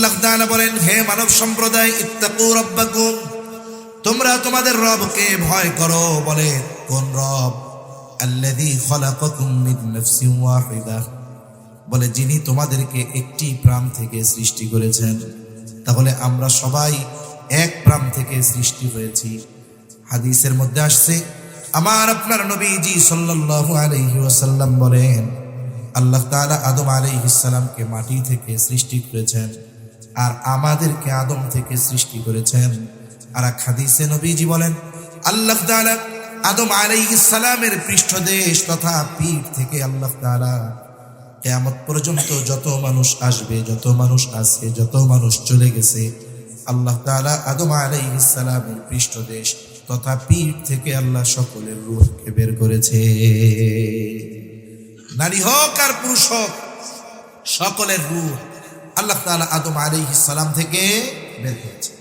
আল্লাহ তাআলা বলেন, হে মানব সম্প্রদায়, ইত্তাকু রাব্বাকুম, তোমরা তোমাদের রবকে ভয় করো। বলে কোন রব? আল্লাযী খালাকাকুম মিন নাফসিন ওয়াহিদা, বলে যিনি তোমাদেরকে একটি প্রাণ থেকে সৃষ্টি করেছেন। তাহলে আমরা সবাই এক প্রাণ থেকে সৃষ্টি হয়েছি। হাদিসের মধ্যে আসছে, আমার আপনার নবীজি সাল্লাল্লাহু আলাইহি ওয়াসাল্লাম বলেন, আল্লাহ তাআলা আদম আলাইহিস সালামকে মাটি থেকে সৃষ্টি করেছেন, আর আমাদেরকে আদম থেকে সৃষ্টি করেছেন। আর এক হাদিসে নবীজি বলেন, আল্লাহ তাআলা আদম আলাইহিস সালামের পৃষ্ঠদেশ তথা পিঠ থেকে আল্লাহ তাআলা কিয়ামত পর্যন্ত যত মানুষ আসবে, যত মানুষ আছে, যত মানুষ চলে গেছে, আল্লাহ তাআলা আদম আলাইহিস সালামের পৃষ্ঠদেশ তথা পিঠ থেকে আল্লাহ সকলের রূহকে বের করেছে। নারী হোক আর পুরুষ হোক, সকলের রূহ আল্লাহ তাআলা আদম আলাইহিস সালাম থেকে বের করেছে।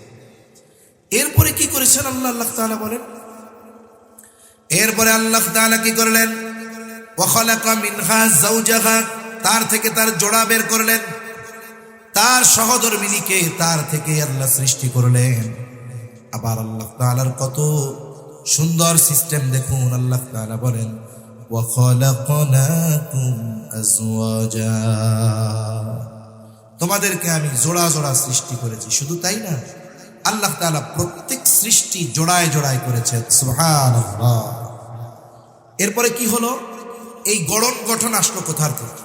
এরপরে কি করেছেন আল্লাহ তাআলা বলেন? এরপরে আল্লাহ তাআলা কি করলেন? ওয়া খালাকা মিনহা যাওজাহা, তার থেকে তার জোড়া বের করলেন, তার সহধর্মিণীকে তার থেকে আল্লাহ সৃষ্টি করলেন। আবার আল্লাহ তাআলার কত সুন্দর সিস্টেম দেখুন। আল্লাহ তাআলা বলেন, ওয়া খালাকনাকুম আজওয়াজা, তোমাদেরকে আমি জোড়া জোড়া সৃষ্টি করেছি। শুধু তাই না, আল্লাহ তাআলা প্রত্যেক সৃষ্টি জোড়ায় জোড়ায় করেছেন। সুবহানাল্লাহ। এরপরে কি হলো? এই গঠন আসলো কোথার থেকে?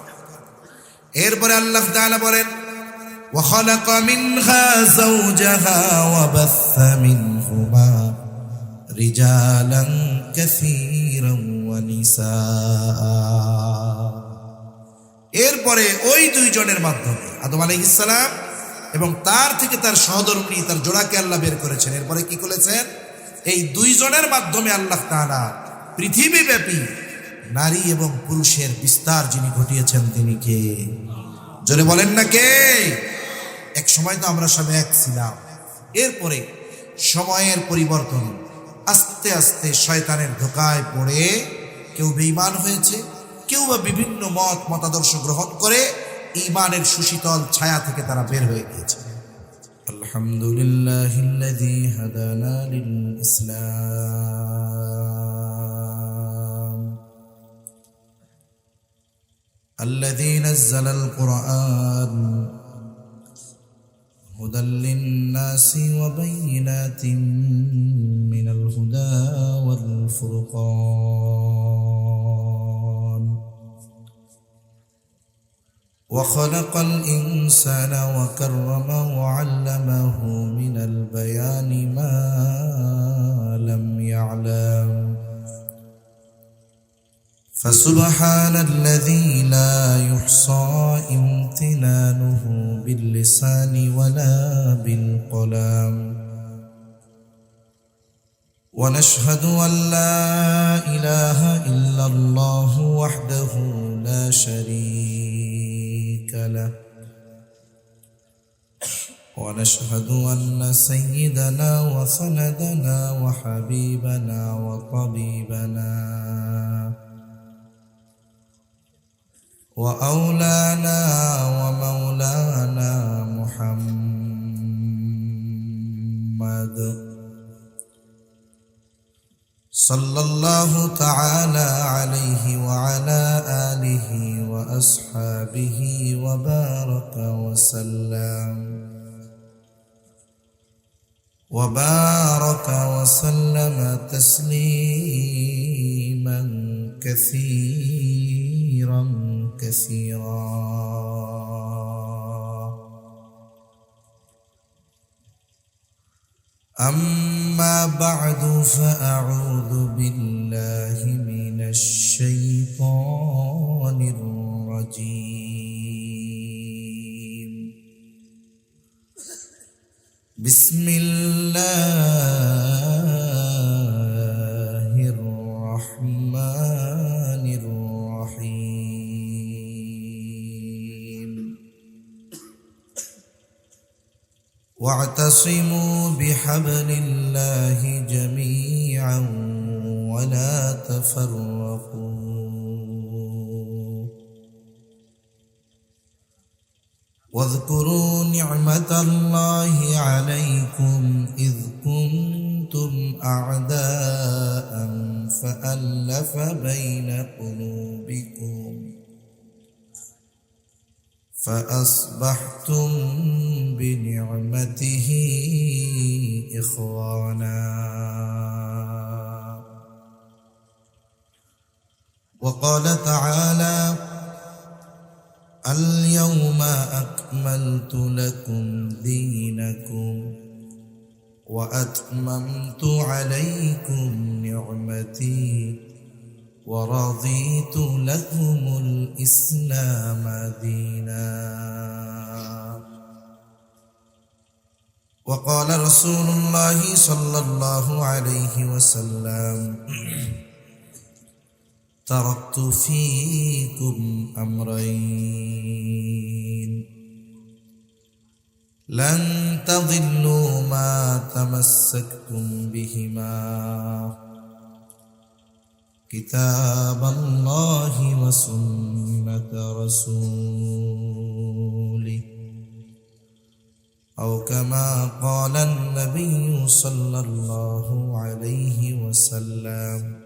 এরপরে আল্লাহ তাআলা বলেন, ওয়া খালাকা মিনহা যাওজাহা ওয়া বাসসা মিনহুমা রিজালান কাসীরান ওয়া নিসা। এরপরে ওই দুইজনের মাধ্যমে আদম আলাইহিস সালাম এবং তার থেকে তার সহধর্মিণী, তার জোড়াকে আল্লাহ বের করেছেন। এরপরে কি করেছেন? এই দুইজনের মাধ্যমে আল্লাহ তাআলা পৃথিবীব্যাপী নারী এবং পুরুষের বিস্তার যিনি ঘটিয়েছেন তিনি কে? জোরে বলেন না কে? এক সময় তো আমরা সব এক ছিলাম, এরপরে সময়ের পরিবর্তন, আস্তে আস্তে শয়তানের ধোঁকায় পড়ে কেউ বেঈমান হয়েছে, কেউ বা বিভিন্ন মতাদর্শ গ্রহণ করে ঈমানের সুশীতল ছায়া থেকে তারা বের হয়ে গিয়েছে। আলহামদুলিল্লাহিল্লাযী হাদানা লিল ইসলাম আল্লাযী নাযালাল কুরআন হুদাল লিন-নাসি ওয়া বায়িনাতিন মিনাল হুদা ওয়াল ফুরকান وخلق الإنسان وكرمه وعلمه من البيان ما لم يعلم فسبحان الذي لا يحصى امتنانه باللسان ولا بالقلم ونشهد أن لا إله إلا الله وحده لا شريك له ونشهد أن سيدنا وسندنا وحبيبنا وطبيبنا وأولانا ومولانا محمد صلى الله تعالى عليه وعلى آله وأصحابه وبارك وسلم تسليما كثيرا أما بعد فأعوذ بالله من الشيطان الرجيم بسم الله الرحمن الرحيم واعتصموا بحبل الله جميعا ولا تفرقوا واذكروا نعمة الله عليكم إذ كنتم أعداء فألف بين قلوبكم فأصبحتم بنعمته إخوانا وقال تعالى اليوم أكملت لكم دينكم وأتممت عليكم نعمتي ورضيت لكم الإسلام دينا وقال رسول الله صلى الله عليه وسلم تركت فيكم أمرين لن تضلوا ما تمسكتم بهما كتاب الله وسنة رسوله أو كما قال النبي صلى الله عليه وسلم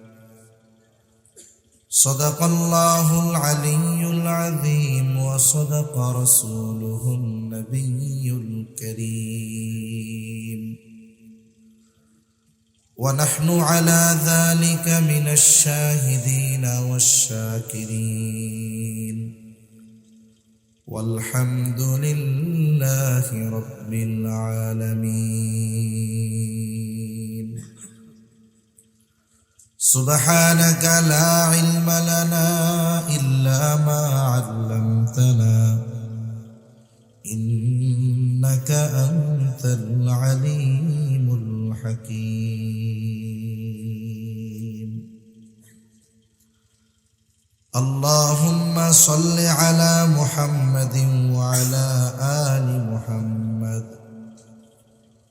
صدق الله العلي العظيم وصدق رسوله النبي الكريم ونحن على ذلك من الشاهدين والشاكرين والحمد لله رب العالمين سبحانك لا علم لنا إلا ما علمتنا إنك أنت العليم الحكيم اللهم صل على محمد وعلى آل محمد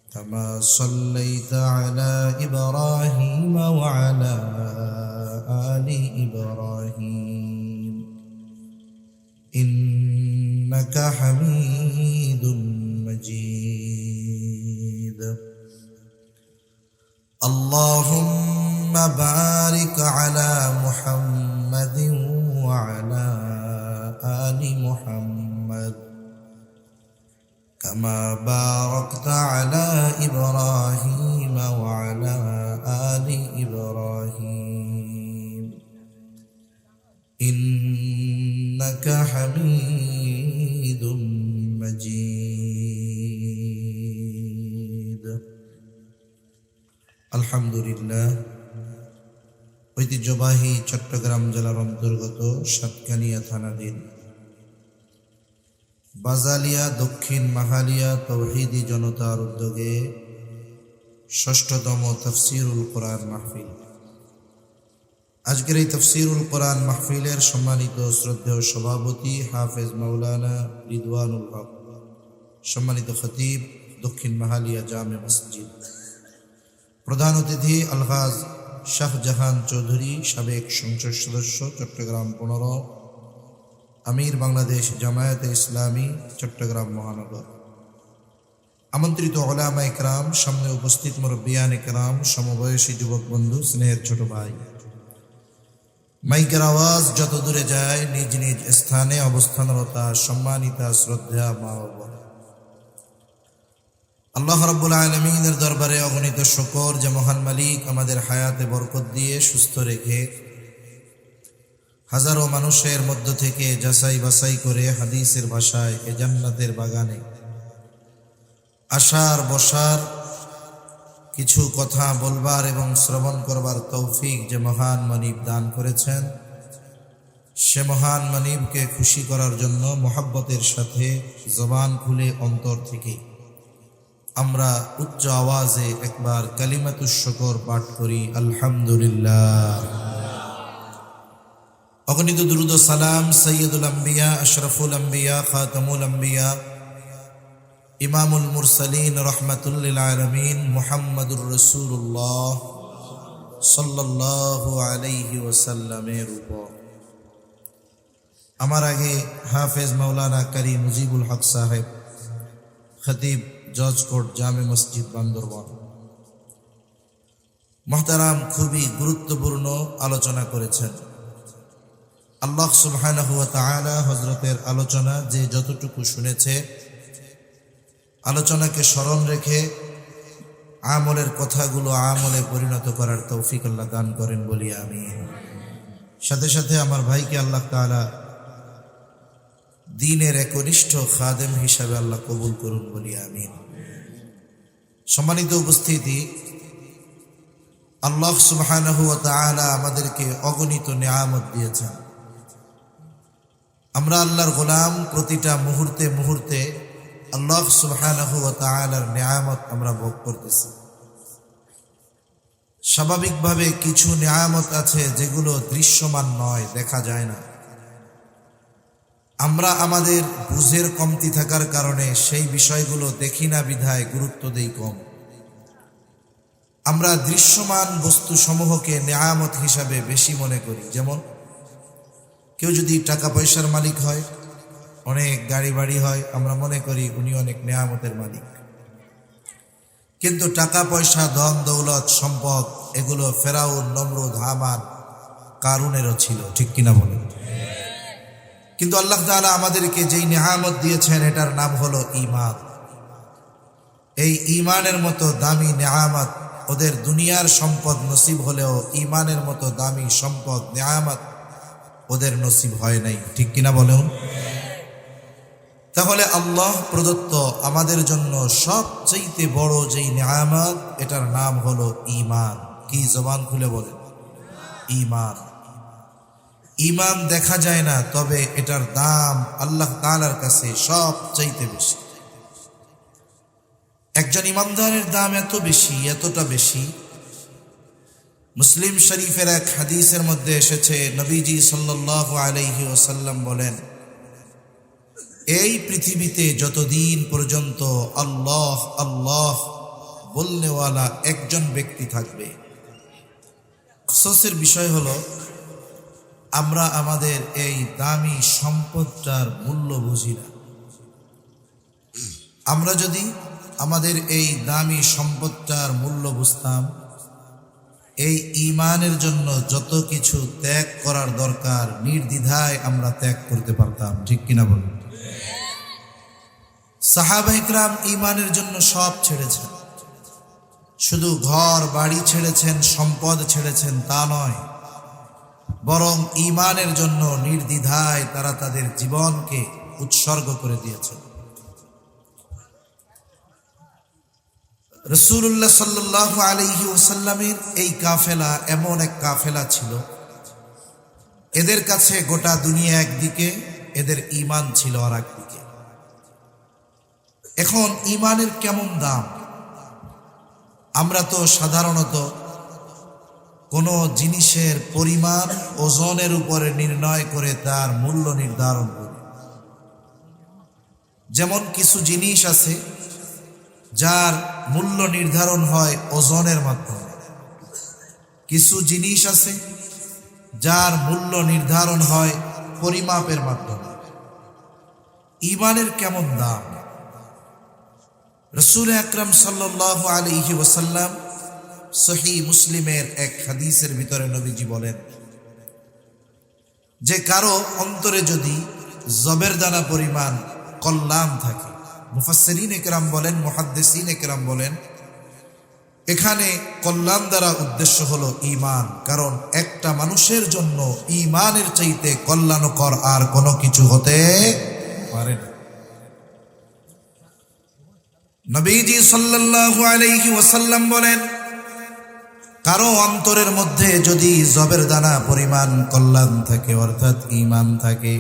كما صليت على إبراهيم وعلى آل إبراهيم إنك حميد مجيد اللهم بارك على محمد وعلى آل محمد كما باركت على إبراهيم وعلى آل إبراهيم إنك حميد مجيد الحمد لله ঐতিহ্যবাহী চট্টগ্রাম জেলার অন্তর্গত সাতকানিয়া থানাধীন বাজালিয়া দক্ষিণ মাহালিয়া তৌহিদি জনতার উদ্যোগে ষষ্ঠতম তাফসীরুল কোরআন মাহফিল। আজকের এই তাফসীরুল কোরআন মাহফিলের সম্মানিত শ্রদ্ধেয় সভাপতি হাফেজ মাওলানা রিদওয়ানুল হক, সম্মানিত খতিব দক্ষিণ মাহালিয়া জামে মসজিদ, প্রধান অতিথি আলহাজ শাহজাহান চৌধুরী, সাবেক সংসদ সদস্য চট্টগ্রাম 15, আমির বাংলাদেশ জামায়াতে ইসলামী চট্টগ্রাম মহানগর, আমন্ত্রিত উলামা ইকরাম, সামনে উপস্থিত মুরব্বিয়ান ইকরাম, সমবয়সী যুবক বন্ধু, স্নেহের ছোট ভাই, মাইকের আওয়াজ যত দূরে যায় নিজ নিজ স্থানে অবস্থানরতা সম্মানিতা শ্রদ্ধা মা বাবা, আল্লাহ রাব্বুল আলামিনের দরবারে অগণিত শুকর যে মহান মালিক আমাদের হায়াতে বরকত দিয়ে সুস্থ রেখে হাজারো মানুষের মধ্য থেকে যাচাই বাছাই করে হাদিসের ভাষায় এ জান্নাতের বাগানে আসার বসার, কিছু কথা বলবার এবং শ্রবণ করবার তৌফিক যে মহান মানিব দান করেছেন, সে মহান মানিবকে খুশি করার জন্য মোহাব্বতের সাথে জবান খুলে অন্তর থেকে আমরা উচ্চ আওয়াজে একবার কালিমাতুশ শুকর পাঠ করি, আলহামদুলিল্লাহ। অগণিত দুরূদ ও সালাম সৈয়দুল আম্বিয়া, আশরাফুল আম্বিয়া, খাতামুল আম্বিয়া, ইমামুল মুরসালিন, রহমাতুল লিল আলামিন মুহাম্মাদুর রাসূলুল্লাহ সাল্লাল্লাহু আলাইহি ওয়াসাল্লামের উপর আমার আগে হাফেজ মাওলানা কারি মুজিবুল হক সাহেব, খতিব, জজ কোর্ট, জামে মসজিদ, বান্দরবান, মুহতারাম খুবই গুরুত্বপূর্ণ আলোচনা করেছেন। আল্লাহ সুবহানাহু ওয়া তাআলা হযরতের আলোচনা যে যতটুকু শুনেছে, আলোচনাকে স্মরণ রেখে আমলের কথাগুলো আমলে পরিণত করার তৌফিক আল্লাহ দান করেন বলি আমিন। সাথে সাথে আমার ভাইকে আল্লাহ তাআলা দ্বীনের একনিষ্ঠ খাদেম হিসাবে আল্লাহ কবুল করুন বলি আমিন। সম্মানিত উপস্থিতি, আল্লাহ সুবহানাহু ওয়া তাআলা আমাদেরকে অগণিত নিয়ামত দিয়েছেন। আমরা আল্লাহর গোলাম, প্রতিটা মুহূর্তে মুহূর্তে আল্লাহ সুবহানাহু ওয়া তাআলার নিয়ামত আমরা ভোগ করতেছি। স্বাভাবিকভাবে কিছু নিয়ামত আছে যেগুলো দৃশ্যমান নয়, দেখা যায় না। আমরা আমাদের বুঝের কমতি থাকার কারণে সেই বিষয়গুলো দেখি না, বিধায় গুরুত্ব দেই কম। আমরা দৃশ্যমান বস্তুসমূহকে নিয়ামত হিসাবে বেশি মনে করি। যেমন কেউ যদি টাকা পয়সার মালিক হয়, অনেক গাড়ি বাড়ি হয়, আমরা মনে করি উনি অনেক নিয়ামতের মালিক। কিন্তু টাকা পয়সা, ধন দৌলত, সম্পদ এগুলো ফেরাউন, নমরুদ, হামান, কারুনেরও ছিল, ঠিক কিনা বলেন? কিন্তু আল্লাহ তাআলা আমাদেরকে যেই নিয়ামত দিয়েছেন এটার নাম হলো ঈমান। এই ঈমানের মতো দামি নিয়ামত ওদের দুনিয়ার সম্পদ নসিব হলেও ঈমানের মতো দামি সম্পদ নিয়ামত ওদের নসিব হয় নাই, ঠিক কিনা বলেন? তাহলে আল্লাহ প্রদত্ত আমাদের জন্য সবচেয়ে বড় যেই নিয়ামত, এটার নাম হলো ঈমান। কি জবান খুলে বলেন? ঈমান। ঈমান দেখা যায় না, তবে এটার দাম আল্লাহ তাআলার কাছে সবচাইতে বেশি। একজন ইমানদারের দাম এত বেশি, এতটা বেশি, মুসলিম শরীফের এক হাদিসের মধ্যে এসেছে, নবীজি সাল্লাল্লাহু আলাইহি ওয়াসাল্লাম বলেন, এই পৃথিবীতে যতদিন পর্যন্ত আল্লাহ আল্লাহ বলনেওয়ালা একজন ব্যক্তি থাকবে, আফসোসের বিষয় হলো আমরা আমাদের এই দামি সম্পদটার মূল্য বুঝি না। আমরা যদি আমাদের এই দামি সম্পদটার মূল্য বুঝতাম, এই ঈমানের জন্য যত কিছু ত্যাগ করার দরকার নির্দ্বিধায় আমরা ত্যাগ করতে পারতাম, ঠিক কিনা বলুন? সাহাবায়ে কেরাম ঈমানের জন্য সব ছেড়েছেন। শুধু ঘর বাড়ি ছেড়েছেন, সম্পদ ছেড়েছেন তা নয়, বরং ঈমানের জন্য নির্দ্বিধায় তারা তাদের জীবনকে উৎসর্গ করে দিয়েছেন। রাসূলুল্লাহ সাল্লাল্লাহু আলাইহি ওয়াসাল্লামের এই কাফেলা এমন এক কাফেলা ছিল, এদের কাছে গোটা দুনিয়া একদিকে, এদের ঈমান ছিল আর একদিকে। এখন ঈমানের কেমন দাম? আমরা তো সাধারণত কোনো জিনিসের পরিমাণ ওজনের উপরে নির্ণয় করে তার মূল্য নির্ধারণ করি। যেমন কিছু জিনিস আছে যার মূল্য নির্ধারণ হয় ওজনের মাধ্যমে, কিছু জিনিস আছে যার মূল্য নির্ধারণ হয় পরিমাপের মাধ্যমে। ঈমানের কেমন দাম? রাসূল আকরাম সাল্লাল্লাহু আলাইহি ওয়াসাল্লাম সহিহ মুসলিমের এক হাদিসের ভিতরে নবীজি বলেন যে কারো অন্তরে যদি জবের দানা পরিমাণ কল্যাণ থাকে, মুফাসসিরিন একরাম বলেন, মুহাদ্দিসিন একরাম বলেন, এখানে কল্যাণ দ্বারা উদ্দেশ্য হলো ঈমান। কারণ একটা মানুষের জন্য ঈমানের চাইতে কল্যাণকর আর কোনো কিছু হতে পারে না। নবীজি সাল্লাল্লাহু আলাইহি ওয়াসাল্লাম বলেন, কারো অন্তরের মধ্যে যদি জবের দানা পরিমাণ কল্যাণ থাকে, অর্থাৎ ঈমান থাকে,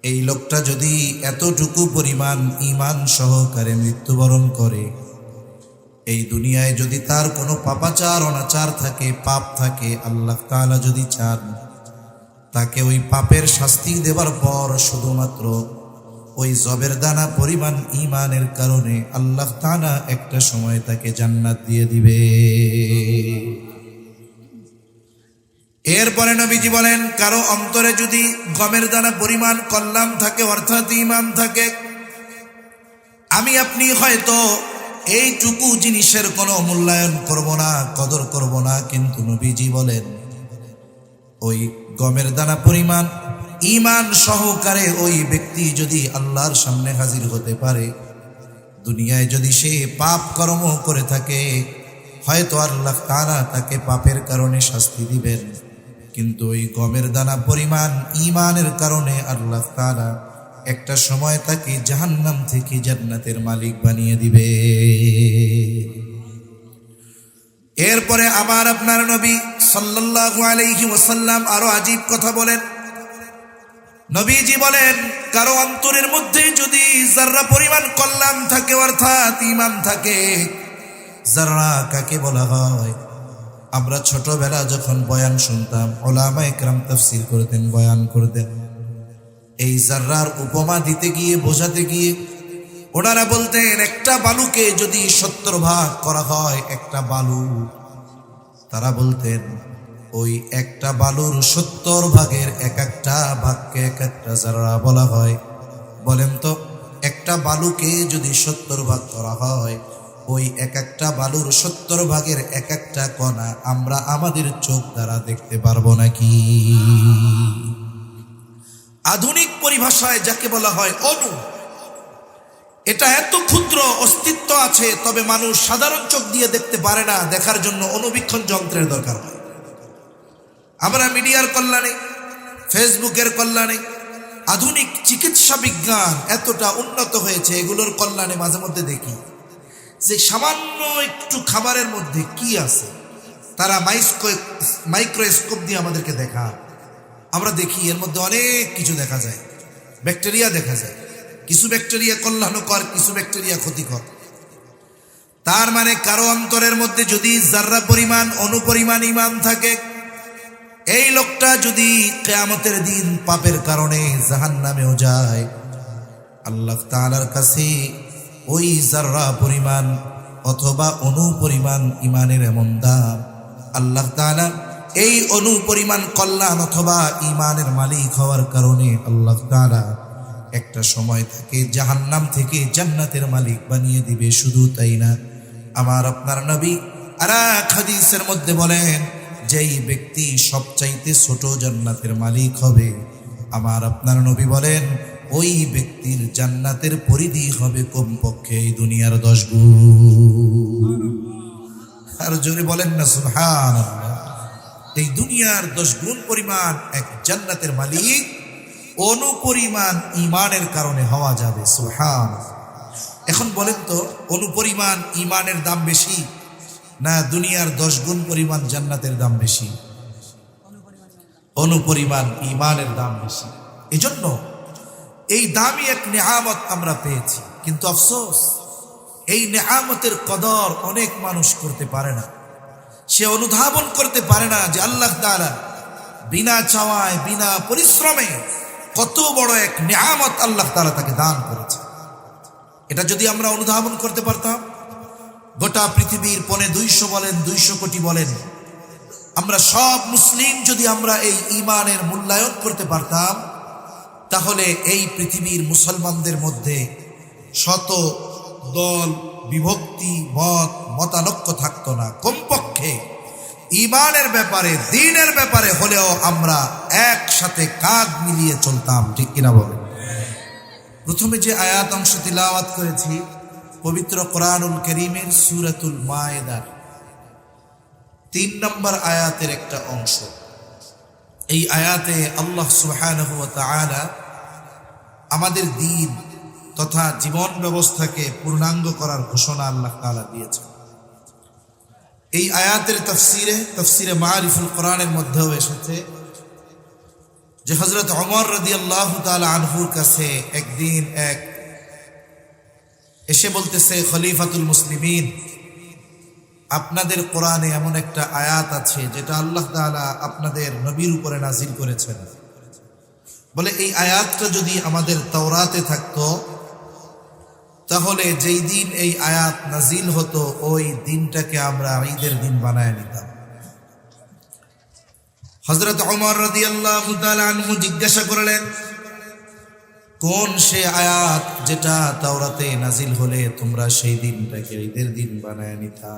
এই লোকটা যদি এতটুকু পরিমাণ ঈমান সহকারে মৃত্যুবরণ করে, এই দুনিয়ায় যদি তার কোনো পাপাচার অনাচার থাকে, পাপ থাকে, আল্লাহ তাআলা যদি চান তাকে ওই পাপের শাস্তি দেবার পর শুধুমাত্র ওই জবের দানা পরিমাণ ঈমানের কারণে আল্লাহ তাআলা একটা সময় তাকে জান্নাত দিয়ে দিবে। এরপরে নবীজি বলেন, কারো অন্তরে যদি গমের দানা পরিমাণ কল্যাণ থাকে, অর্থাৎ ঈমান থাকে, আমি আপনি হয়তো এইটুকু জিনিসের কোনো মূল্যায়ন করব না, কদর করব না, কিন্তু নবীজি বলেন ওই গমের দানা পরিমাণ ঈমান সহকারে ওই ব্যক্তি যদি আল্লাহর সামনে হাজির হতে পারে, দুনিয়ায় যদি সে পাপ কর্ম করে থাকে, হয়তো আল্লাহ তাআলা তাকে পাপের কারণে শাস্তি দিবেন, কিন্তু ওই গমের দানা পরিমাণ ঈমানের কারণে আল্লাহ তাআলা একটা সময় তাকে জাহান্নাম থেকে জান্নাতের মালিক বানিয়ে দিবে। এরপরে আমার আপনার নবী সাল্লাল্লাহু আলাইহি ওয়াসাল্লাম আরো আজীব কথা বলেন। নবীজি বলেন, কারো অন্তরের মধ্যে যদি যাররা পরিমাণ কল্যাণ থাকে, অর্থাৎ ঈমান থাকে। যাররা কাকে বলা হয়? আমরা ছোটবেলা যখন বয়ান শুনতাম, উলামায়ে কেরাম তাফসীর করতেন, বয়ান করতেন, এই যাররার উপমা দিতে গিয়ে, বোঝাতে গিয়ে ওনারা বলতেন, একটা বালুকে যদি 70 ভাগ করা হয়, একটা বালু, তারা বলতেন ওই একটা বালুর 70 ভাগের এক একটা ভাগকে এক একটা যাররা বলা হয়। বলেন তো, একটা বালুকে যদি 70 ভাগ করা হয়, ওই এক একটা বালুর 70 ভাগের এক একটা কণা আমরা আমাদের চোখ দ্বারা দেখতে পারবো নাকি? আধুনিক পরিভাষায় যাকে বলা হয় অণু, এটা এত ক্ষুদ্র অস্তিত্ব আছে, তবে মানুষ সাধারণ চোখ দিয়ে দেখতে পারে না, দেখার জন্য অণুবীক্ষণ যন্ত্রের দরকার হয়। আমরা মিডিয়ার কল্যাণে, ফেসবুকের কল্যাণে, আধুনিক চিকিৎসা বিজ্ঞান এতটা উন্নত হয়েছে, এগুলোর কল্যাণে মাঝে মধ্যে দেখি যে সামান্য একটু খাবারের মধ্যে কি আছে, তারা মাইক্রোস্কোপ দিয়ে আমাদেরকে দেখা, আমরা দেখি এর মধ্যে অনেক কিছু দেখা যায়, ব্যাকটেরিয়া দেখা যায়, কিছু ব্যাকটেরিয়া কল্যাণকর, কিছু ব্যাকটেরিয়া ক্ষতিকর। তার মানে কারো অন্তরের মধ্যে যদি যাররা পরিমাণ, অনুপরিমাণ ঈমান থাকে, এই লোকটা যদি কিয়ামতের দিন পাপের কারণে জাহান্নামেও যায়, আল্লাহ তাআলার কাছে ওই যাররা পরিমাণ অথবা অনুপরিমাণ ঈমানের এমন দাম, আল্লাহ তাআলা এই অনুপরিমাণ কল্যাণ অথবা ঈমানের মালিক হওয়ার কারণে আল্লাহ তাআলা একটা সময় তাকে জাহান্নাম থেকে জান্নাতের মালিক বানিয়ে দিবে। শুধু তাই না, আমার আপনার নবী আর এক হাদিসের মধ্যে বলেন, যেই ব্যক্তি সবচাইতে ছোট জান্নাতের মালিক হবে, আমার আপনার নবী বলেন ওই ব্যক্তির জান্নাতের পরিধি হবে কমপক্ষে এই দুনিয়ার 10 গুণ। আর জোরে বলেন না সুবহানাল্লাহ। এই দুনিয়ার 10 গুণ পরিমাণ এক জান্নাতের মালিক অনুপরিমাণ ঈমানের কারণে হওয়া যাবে। সুবহানাল্লাহ। এখন বলেন তো, অনুপরিমাণ ঈমানের দাম বেশি না দুনিয়ার 10 গুণ পরিমাণ জান্নাতের দাম বেশি? অনুপরিমাণ ঈমানের দাম বেশি। এজন্য এই দামি এক নেয়ামত আমরা পেয়েছি, কিন্তু আফসোস এই নেয়ামতের কদর অনেক মানুষ করতে পারে না। সে অনুধাবন করতে পারে না যে আল্লাহ তাআলা বিনা চাওয়ায়, বিনা পরিশ্রমে কত বড় এক নেয়ামত আল্লাহ তাআলা তাকে দান করেছে। এটা যদি আমরা অনুধাবন করতে পারতাম, গোটা পৃথিবীর 250 বলেন, 200 কোটি বলেন, আমরা সব মুসলিম যদি আমরা এই ঈমানের মূল্যায়ন করতে পারতাম, তাহলে এই পৃথিবীর মুসলমানদের মধ্যে শত দল, বিভক্তি, মতানৈক্য থাকতো না। কমপক্ষে ঈমানের ব্যাপারে, দ্বীনের ব্যাপারে হলেও আমরা একসাথে কাঁধ মিলিয়ে চলতাম। ঠিক কিনা বলেন? প্রথমে যে আয়াত অংশ তিলাওয়াত করেছি, পবিত্র কোরআনুল কারীমের সূরাতুল মায়েদার 3 নম্বর আয়াতের একটা অংশ। এই আয়াতে আল্লাহ সুবহানাহু ওয়া তাআলা আমাদের দ্বীন তথা জীবন ব্যবস্থাকে পূর্ণাঙ্গ করার ঘোষণা আল্লাহ তাআলা দিয়েছেন। এই আয়াতের তাফসীরে মারিফুল কোরআনের মধ্যেও এসেছে যে হযরত ওমর রাদিয়াল্লাহু তাআলা আনহুর কাছে একদিন এক এসে বলতেছে, খলিফাতুল মুসলিমিন, আপনাদের কোরআনে এমন একটা আয়াত আছে যেটা আল্লাহ তাআলা আপনাদের নবীর উপরে নাজিল করেছেন। বলে এই আয়াতটা যদি আমাদের তাওরাতে থাকতো, তাহলে যেই দিন এই আয়াত নাজিল হতো ওই দিনটাকে আমরা ঈদের দিন বানায় নিতাম। হযরত ওমর রাদিয়াল্লাহু তাআলা আনহু জিজ্ঞাসা করলেন, কোন সে আয়াত যেটা তাওরাতে নাজিল হলে তোমরা সেই দিনটাকে ঈদের দিন বানায় নিতা?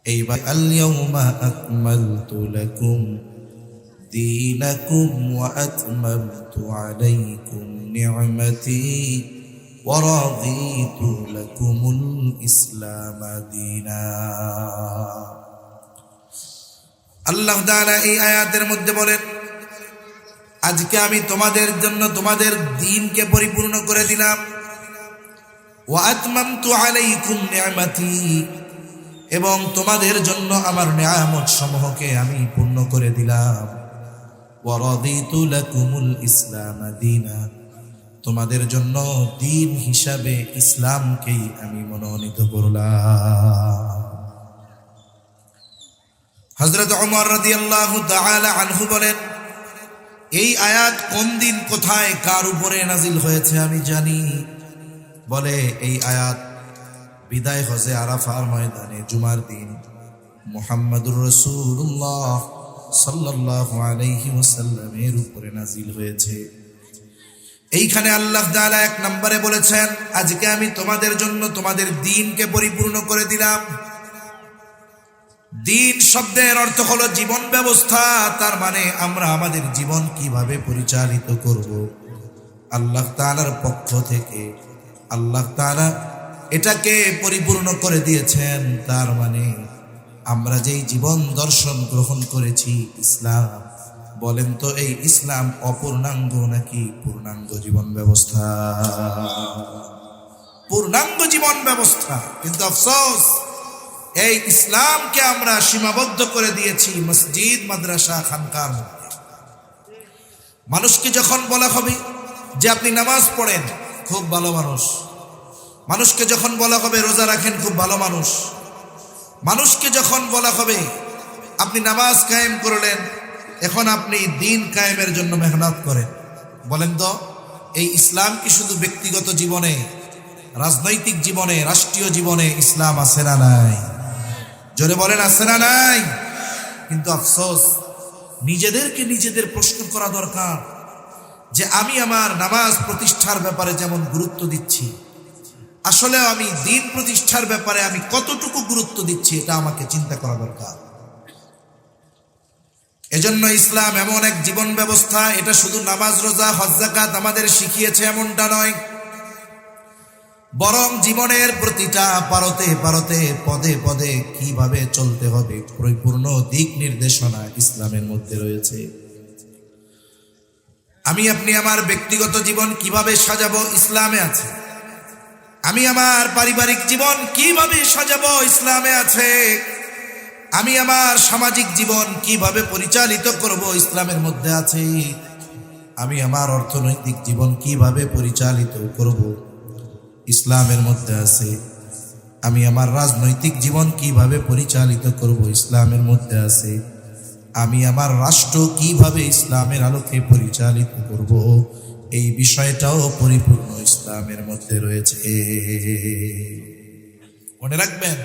এইবার আল ইয়াউমা আকমালতু লাকুম দীনাকুম ওয়া আতমামতু আলাইকুম নি'মাতি ওয়া রাদিতু লাকুমুল ইসলাম দীনা। আল্লাহ তাআলা এই আয়াতের মধ্যে বলেন, আজকে আমি তোমাদের জন্য তোমাদের দ্বীনকে পরিপূর্ণ করে দিলাম। ওয়া আতমামতু আলাইকুম নি'মাতি, এবং তোমাদের জন্য আমার নিয়ামত সমূহকে আমি পূর্ণ করে দিলাম। ওয়া রাদিতু লাকুমুল ইসলাম দীনা, তোমাদের জন্য দ্বীন হিসাবে ইসলামকেই আমি মনোনীত করলাম। হযরত ওমর রাদিয়াল্লাহু তাআলা আনহু বলেন, এই আয়াত কোন দিন কোথায় কার উপরে নাজিল হয়েছে আমি জানি। বলে এই আয়াত বিদায় হজে আরাফার ময়দানে জুমার দিন মুহাম্মদুর রাসূলুল্লাহ সাল্লাল্লাহু আলাইহি ওয়াসাল্লামের উপরে নাজিল হয়েছে। এইখানে আল্লাহ তাআলা এক নম্বরে বলেছেন, আজকে আমি তোমাদের জন্য তোমাদের দ্বীনকে পরিপূর্ণ করে দিলাম। দ্বীন শব্দের অর্থ হলো জীবন ব্যবস্থা। তার মানে আমরা আমাদের জীবন কিভাবে পরিচালিত করব, আল্লাহ তাআলার পক্ষ থেকে আল্লাহ তাআলা এটাকে পরিপূর্ণ করে দিয়েছেন। তার মানে আমরা যেই জীবন দর্শন গ্রহণ করেছি ইসলাম, বলেন তো এই ইসলাম অপূর্ণাঙ্গ নাকি পূর্ণাঙ্গ জীবন ব্যবস্থা? পূর্ণাঙ্গ জীবন ব্যবস্থা। কিন্তু আফসোস, এই ইসলামকে আমরা সীমাবদ্ধ করে দিয়েছি মসজিদ, মাদ্রাসা, খানকার মধ্যে। মানুষকে যখন বলা হবে যে আপনি নামাজ পড়েন, খুব ভালো মানুষ। মানুষকে যখন বলা হবে রোজা রাখেন, খুব ভালো মানুষ। মানুষকে যখন বলা হবে আপনি নামাজ কায়েম করলেন, এখন আপনি দ্বীন কায়েমের জন্য মেহনত করেন, বলেন তো এই ইসলাম কি শুধু ব্যক্তিগত জীবনে, রাজনৈতিক জীবনে, রাষ্ট্রীয় জীবনে ইসলাম আছে না নাই? জোরে বলেন, আছে না নাই? কিন্তু আফসোস, নিজেদেরকে নিজেদের প্রশ্ন করা দরকার যে আমি আমার নামাজ প্রতিষ্ঠার ব্যাপারে যেমন গুরুত্ব দিচ্ছি, আসলে আমি দ্বীন প্রতিষ্ঠার ব্যাপারে আমি কতটুকু গুরুত্ব দিচ্ছি, এটা আমাকে চিন্তা করা দরকার। এজন্য ইসলাম এমন এক জীবন ব্যবস্থা, এটা শুধু নামাজ, রোজা, হজ, যাকাত আমাদের শিখিয়েছে এমনটা নয়, বরং জীবনের প্রতিটা পারতে পারতে পদে পদে কিভাবে চলতে হবে পরিপূর্ণ দিক নির্দেশনা ইসলামের মধ্যে রয়েছে। আমি আপনি আমার ব্যক্তিগত জীবন কিভাবে সাজাবো ইসলামে আছে। আমি আমার পারিবারিক জীবন কিভাবে সাজাবো ইসলামে আছে। আমি আমার সামাজিক জীবন কিভাবে পরিচালিত করব ইসলামের মধ্যে আছে। আমি আমার অর্থনৈতিক জীবন কিভাবে পরিচালিত করব ইসলামের মধ্যে আছে। আমি আমার রাজনৈতিক জীবন কিভাবে পরিচালিত করব ইসলামের মধ্যে আছে। আমি আমার রাষ্ট্র কিভাবে ইসলামের আলোকে পরিচালিত করব, এই বিষয়টাও পরিপূর্ণ ইসলামের মধ্যে রয়েছে। মনে রাখবেন,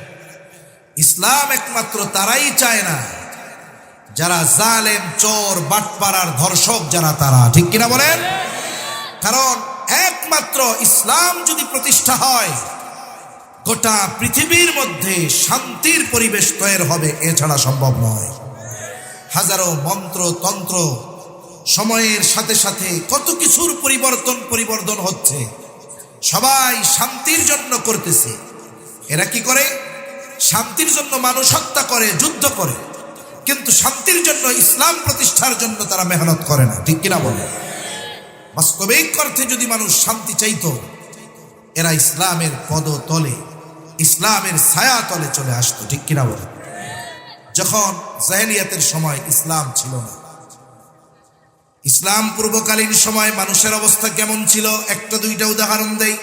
ইসলাম একমাত্র তারাই চায় না যারা জালেম, চোর, বাটপাড়ার ধর্ষক, যারা তারা, ঠিক কিনা বলেন? কারণ একমাত্র ইসলাম যদি প্রতিষ্ঠা হয়, গোটা পৃথিবীর মধ্যে শান্তির পরিবেশ তৈরি হবে, এছাড়া সম্ভব নয়। হাজারো মন্ত্র তন্ত্র, সময়ের সাথে সাথে কত কিছুর পরিবর্তন হচ্ছে, সবাই শান্তির জন্য করতেছে। এরা কি করে? শান্তির জন্য মানুষ হত্যা করে, যুদ্ধ করে, কিন্তু শান্তির জন্য, ইসলাম প্রতিষ্ঠার জন্য তারা মেহনত করে না, ঠিক কিনা বলে? বাস্তবিক অর্থে যদি মানুষ শান্তি চাইতো, এরা ইসলামের পদতলে, ইসলামের ছায়া তলে চলে আসতো, ঠিক কিনা বলে? যখন জাহেলিয়াতের সময় ইসলাম ছিল না, ইসলাম পূর্বকালীন সময় মানুষের অবস্থা কেমন ছিল, একটা দুইটা উদাহরণ দেই।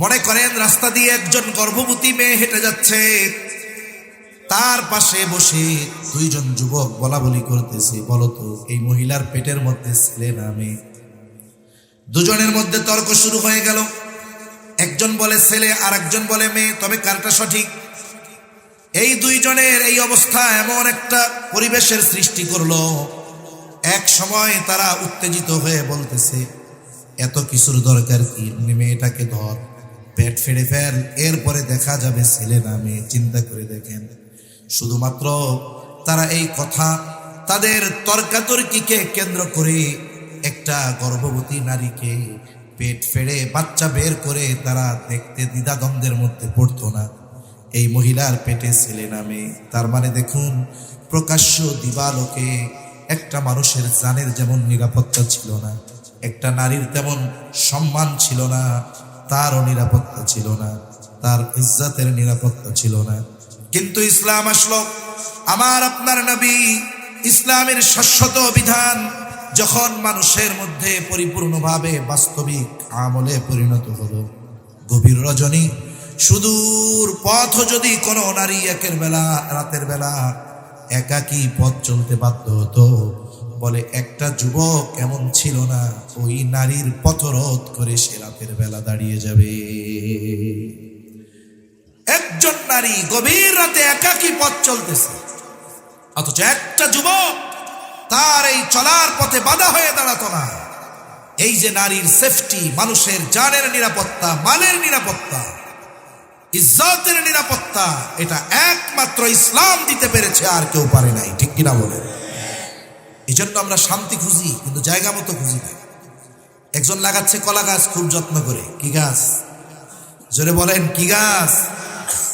মনে করেন রাস্তা দিয়ে একজন গর্ভবতী মেয়ে হেঁটে যাচ্ছে, তার পাশে বসে দুইজন যুবক বলা বলি করতেছে, বলতো এই মহিলার পেটের মধ্যে ছেলে না মেয়ে? দুজনের মধ্যে তর্ক শুরু হয়ে গেল। একজন বলে ছেলে, আর একজন বলে মেয়ে, তবে কারটা সঠিক? এই দুইজনের এই অবস্থা এমন একটা পরিবেশের সৃষ্টি করলো, এক সময় তারা উত্তেজিত হয়ে বলতেছে, এত কিছুর দরকার কি, মেয়েটাকে ধর, পেট ফেড়ে ফেল, এরপরে দেখা যাবে ছেলে না মেয়ে। চিন্তা করে দেখেন, শুধুমাত্র তারা এই কথা, তাদের তর্কাতর্কিকে কেন্দ্র করে একটা গর্ভবতী নারীকে পেট ফেড়ে বাচ্চা বের করে তারা দেখতে দ্বিধাদ্বন্দ্বের মধ্যে পড়তো না এই মহিলার পেটে ছেলে না মেয়ে। তার মানে দেখুন, প্রকাশ্য দিবালোকে একটা মানুষের জানের যেমন নিরাপত্তা ছিল না, একটা নারীর তেমন সম্মান ছিল না, তারও নিরাপত্তা ছিল না, তার ইজ্জতের নিরাপত্তা ছিল না। কিন্তু ইসলাম আসলো, আমার আপনার নবী ইসলামের শাশ্বত বিধান যখন মানুষের মধ্যে পরিপূর্ণভাবে বাস্তবিক আমলে পরিণত হলো, গভীর রজনী সুদূর পথ যদি কোনো নারী একের বেলা রাতের বেলা একাকী পথ চলতে বাধ্য হতো, বলে একটা যুবক এমন ছিল না ওই নারীর পথরোধ করে সে রাতের বেলা দাঁড়িয়ে যাবে। একজন নারী গভীর রাতে একাকী পথ চলতেছে, অথচ একটা যুবক তার এই চলার পথে বাধা হয়ে দাঁড়াতো না। এই যে নারীর সেফটি, মানুষের জানের নিরাপত্তা, মালের নিরাপত্তা, ইজ্জতের নিরাপত্তা, এটা একমাত্র ইসলাম দিতে পেরেছে, আর কেউ পারে নাই। ঠিক কিনা বলেন? এই জন্য আমরা শান্তি খুঁজি, কিন্তু জায়গা মতো খুঁজি না। একজন লাগাচ্ছে কলা গাছ খুব যত্ন করে, কি গাছ? জোরে বলেন, কি গাছ?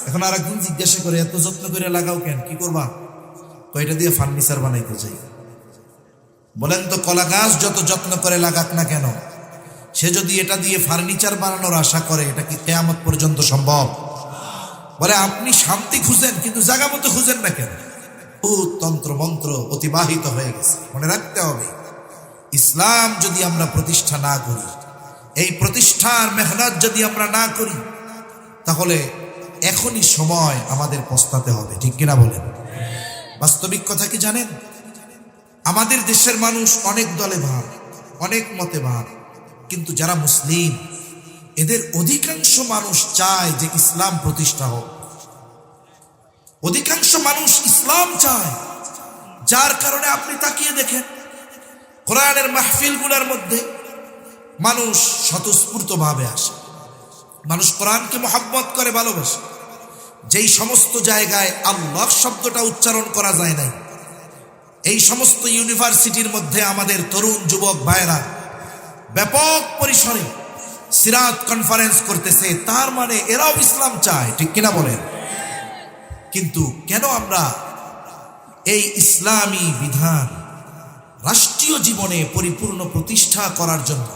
এখন আর একজন জিজ্ঞাসা করে, এত যত্ন করে লাগাও কেন, কি করবা? কয়টা দিয়ে ফার্নিচার বানাইতে চাই। বলেন তো, কলা গাছ যত যত্ন করে লাগাক না কেন, সে যদি এটা দিয়ে ফার্নিচার বানানোর আশা করে, এটা কি কিয়ামত পর্যন্ত সম্ভব? বলে আপনি শান্তি খুঁজেন, কিন্তু জায়গা মতো খুঁজেন না কেন? তন্ত্র মন্ত্র অতিবাহিত হয়ে গেছে। মনে রাখতে হবে, ইসলাম যদি আমরা প্রতিষ্ঠা না করি, এই প্রতিষ্ঠার মেহনত যদি আমরা না করি, তাহলে এখনই সময় আমাদের পস্তাতে হবে। ঠিক কিনা বলেন? বাস্তবিক কথা কি জানেন, আমাদের দেশের মানুষ অনেক দলে ভাগ, অনেক মতে ভাগ, কিন্তু যারা মুসলিম এদের অধিকাংশ মানুষ চায় যে ইসলাম প্রতিষ্ঠা হোক। অধিকাংশ মানুষ ইসলাম চায়, যার কারণে আপনি তাকিয়ে দেখেন কোরআনের মাহফিলগুলোর মধ্যে মানুষ স্বতঃস্ফূর্তভাবে আসে, মানুষ কোরআনকে মহব্বত করে, ভালোবাসে। যেই সমস্ত জায়গায় আল্লাহ শব্দটা উচ্চারণ করা যায় নাই, এই সমস্ত ইউনিভার্সিটির মধ্যে আমাদের তরুণ যুবক ভাইয়েরা ব্যাপক পরিসরে সিরাত কনফারেন্স করতেছে, তার মানে এরাও ইসলাম চায়। ঠিক কিনা বলেন? কিন্তু কেন আমরা এই ইসলামী বিধান রাষ্ট্রীয় জীবনে পরিপূর্ণ প্রতিষ্ঠা করার জন্য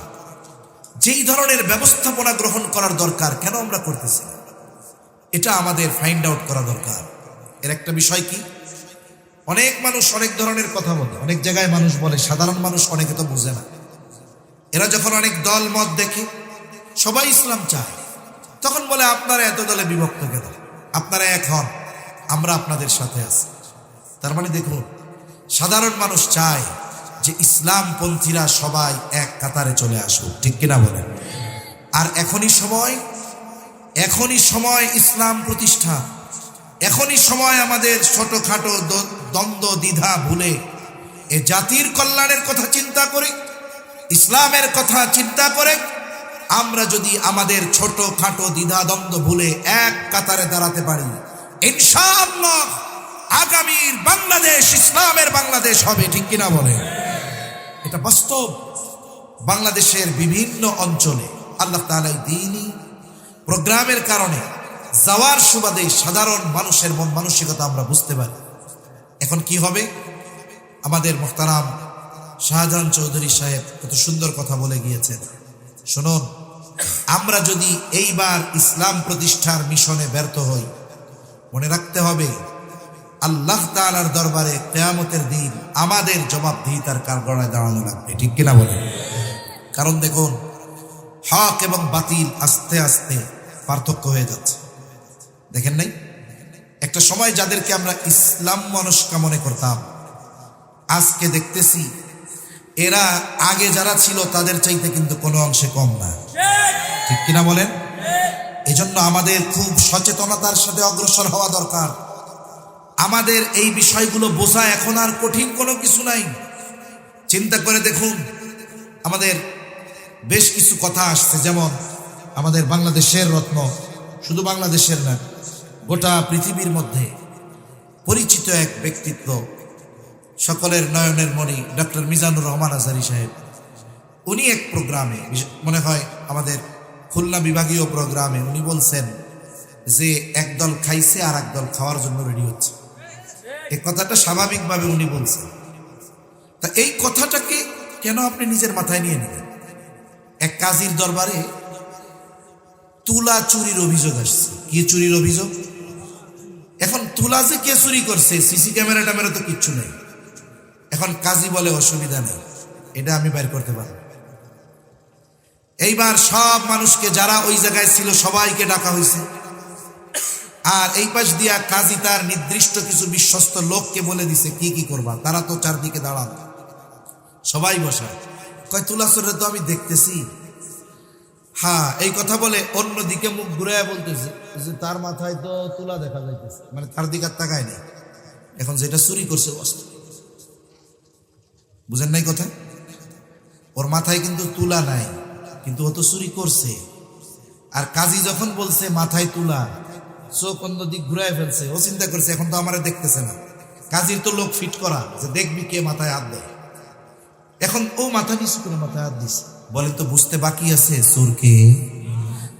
যেই ধরনের ব্যবস্থাপনা গ্রহণ করার দরকার, কেন আমরা করতেছি? এটা আমাদের ফাইন্ড আউট করা দরকার। এর একটা বিষয় কি, অনেক মানুষ অনেক ধরনের কথা বলে, অনেক জায়গায় মানুষ বলে, সাধারণ মানুষ অনেকে তো বুঝে না। এরা যখন অনেক দল মত দেখে সবাই ইসলাম চায়, তখন বলে আপনারা এত দলে বিভক্ত কেন, আপনারা এক হন, আমরা আপনাদের সাথে আছি। তার মানে দেখুন, সাধারণ মানুষ চায় যে ইসলামপন্থীরা সবাই এক কাতারে চলে আসুক। ঠিক কিনা বলেন? আর এখনই সময় ইসলাম প্রতিষ্ঠা, এখনই সময় আমাদের ছোটখাটো দ্বন্দ্ব দ্বিধা ভুলে এ জাতির কল্যাণের কথা চিন্তা করে, ইসলামের কথা চিন্তা করে আমরা যদি আমাদের ছোটখাটো দ্বিধা দ্বন্দ্ব ভুলে এক কাতারে দাঁড়াতে পারি, ইনশাআল্লাহ আগামীর বাংলাদেশ ইসলামের বাংলাদেশ হবে। ঠিক কিনা বলে? এটা বাস্তব। বাংলাদেশের বিভিন্ন অঞ্চলে আল্লাহ তাআলা দ্বীনি প্রোগ্রামের কারণে যাওয়ার সুবাদে সাধারণ মানুষের মন মানসিকতা আমরা বুঝতে পারি। এখন কি হবে? আমাদের মুহতারাম শাহজাহান চৌধুরী সাহেব কত সুন্দর কথা বলে গিয়েছেন। শুনুন, আমরা যদি এইবার ইসলাম প্রতিষ্ঠার মিশনে ব্যর্থ হই, মনে রাখতে হবে আল্লাহ তাআলার দরবারে কিয়ামতের দিন আমাদের জবাবদিহিতার কাঠগড়ায় দাঁড়ানো লাগবে। ঠিক কিনা বলেন? কারণ দেখুন, হক এবং বাতিল আস্তে আস্তে পার্থক্য হয়ে যাচ্ছে। দেখেন নাই, একটা সময় যাদেরকে আমরা ইসলাম মনস্কা মনে করতাম, আজকে দেখতেছি এরা আগে যারা ছিল তাদের চাইতে কিন্তু কোনো অংশে কম না। ঠিক কিনা বলেন? এজন্য আমাদের খুব সচেতনতার সাথে অগ্রসর হওয়া দরকার। আমাদের এই বিষয়গুলো বোঝা এখন আর কঠিন কোনো কিছু নাই। চিন্তা করে দেখুন, আমাদের বেশ কিছু কথা আসছে, যেমন আমাদের বাংলাদেশের রত্ন, শুধু বাংলাদেশের না, গোটা পৃথিবীর মধ্যে পরিচিত এক ব্যক্তিত্ব, সকলের নয়নের মণি ডক্টর মিজানুর রহমান আজহারী সাহেব, উনি এক প্রোগ্রামে, মনে হয় আমাদের খুলনা বিভাগীয় প্রোগ্রামে, উনি বলছেন যে একদল খাইছে আর একদল খাওয়ার জন্য রেডি হচ্ছে। এই কথাটা স্বাভাবিকভাবে উনি বলছেন। তা এই কথাটাকে কেন আপনি নিজের মাথায় নিয়ে নিলেন? এক কাজীর দরবারে তুলা চুরির অভিযোগ আসছে। কি চুরির অভিযোগ? এখন তুলা যে কে চুরি করছে, সিসি ক্যামেরা ট্যামেরা তো কিচ্ছু নেই। এখন কাজী বলে অসুবিধা নেই, এটা আমি বাইর করতে পারবো। এইবার সব মানুষকে যারা ওই জায়গায় ছিল সবাইকে ডাকা হয়েছে, আর এই পাশ দিয়া কাজী তার নির্দিষ্ট কিছু বিশ্বস্ত লোককে বলে দিছে কি কি করবা। তারা তো চারদিকে দাঁড়ান, সবাই বসা। কয় তুলা চোরে তো আমি দেখতেছি। হ্যাঁ, এই কথা বলে অন্যদিকে মুখ ঘুরাইয়া বলতেছে যে তার মাথায় তো তুলা দেখা যাইতেছে, মানে তার দিকে তাকায় নেই। এখন যেটা চুরি করছে অস্ত্র, বুঝেন নাই কথা? ওর মাথায় কিন্তু তুলা নাই, কিন্তু ও তো চুরি করছে। আর কাজী যখন বলছে মাথায় তুলা, চোখ অন্যদিক ঘুরাই ফেলছে। ও চিন্তা করছে এখন তো আমারে দেখতেছে না, কাজীর তো লোক ফিট করা যে দেখবি কে মাথায় হাত দেয়। এখন ও মাথা নিচু করে মাথায় হাত দিছে। বলেন তো বুঝতে বাকি আছে চোরকে?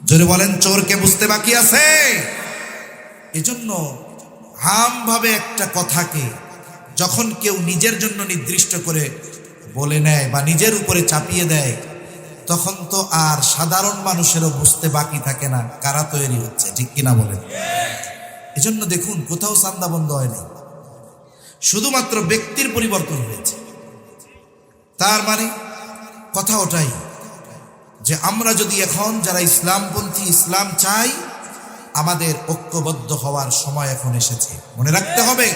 জোরে বলেন, চোরকে বুঝতে বাকি আছে? এজন্য আমভাবে একটা কথাকে যখন কেউ নিজের জন্য নির্দিষ্ট করে বলে নেয় বা নিজের উপরে চাপিয়ে দেয়, তখন তো আর সাধারণ মানুষেরও বুঝতে বাকি থাকে না কারা তৈরি হচ্ছে, ঠিক কিনা বলেন? এজন্য দেখুন, কোথাও চান্দা বন্ধ হয়নি, শুধুমাত্র ব্যক্তির পরিবর্তন হয়েছে। তার মানে কথা ওটাই যে আমরা যদি এখন যারা ইসলামপন্থী, ইসলাম চাই, আমাদের ঐক্যবদ্ধ হওয়ার সময় এখন এসেছে। মনে রাখতে হবে,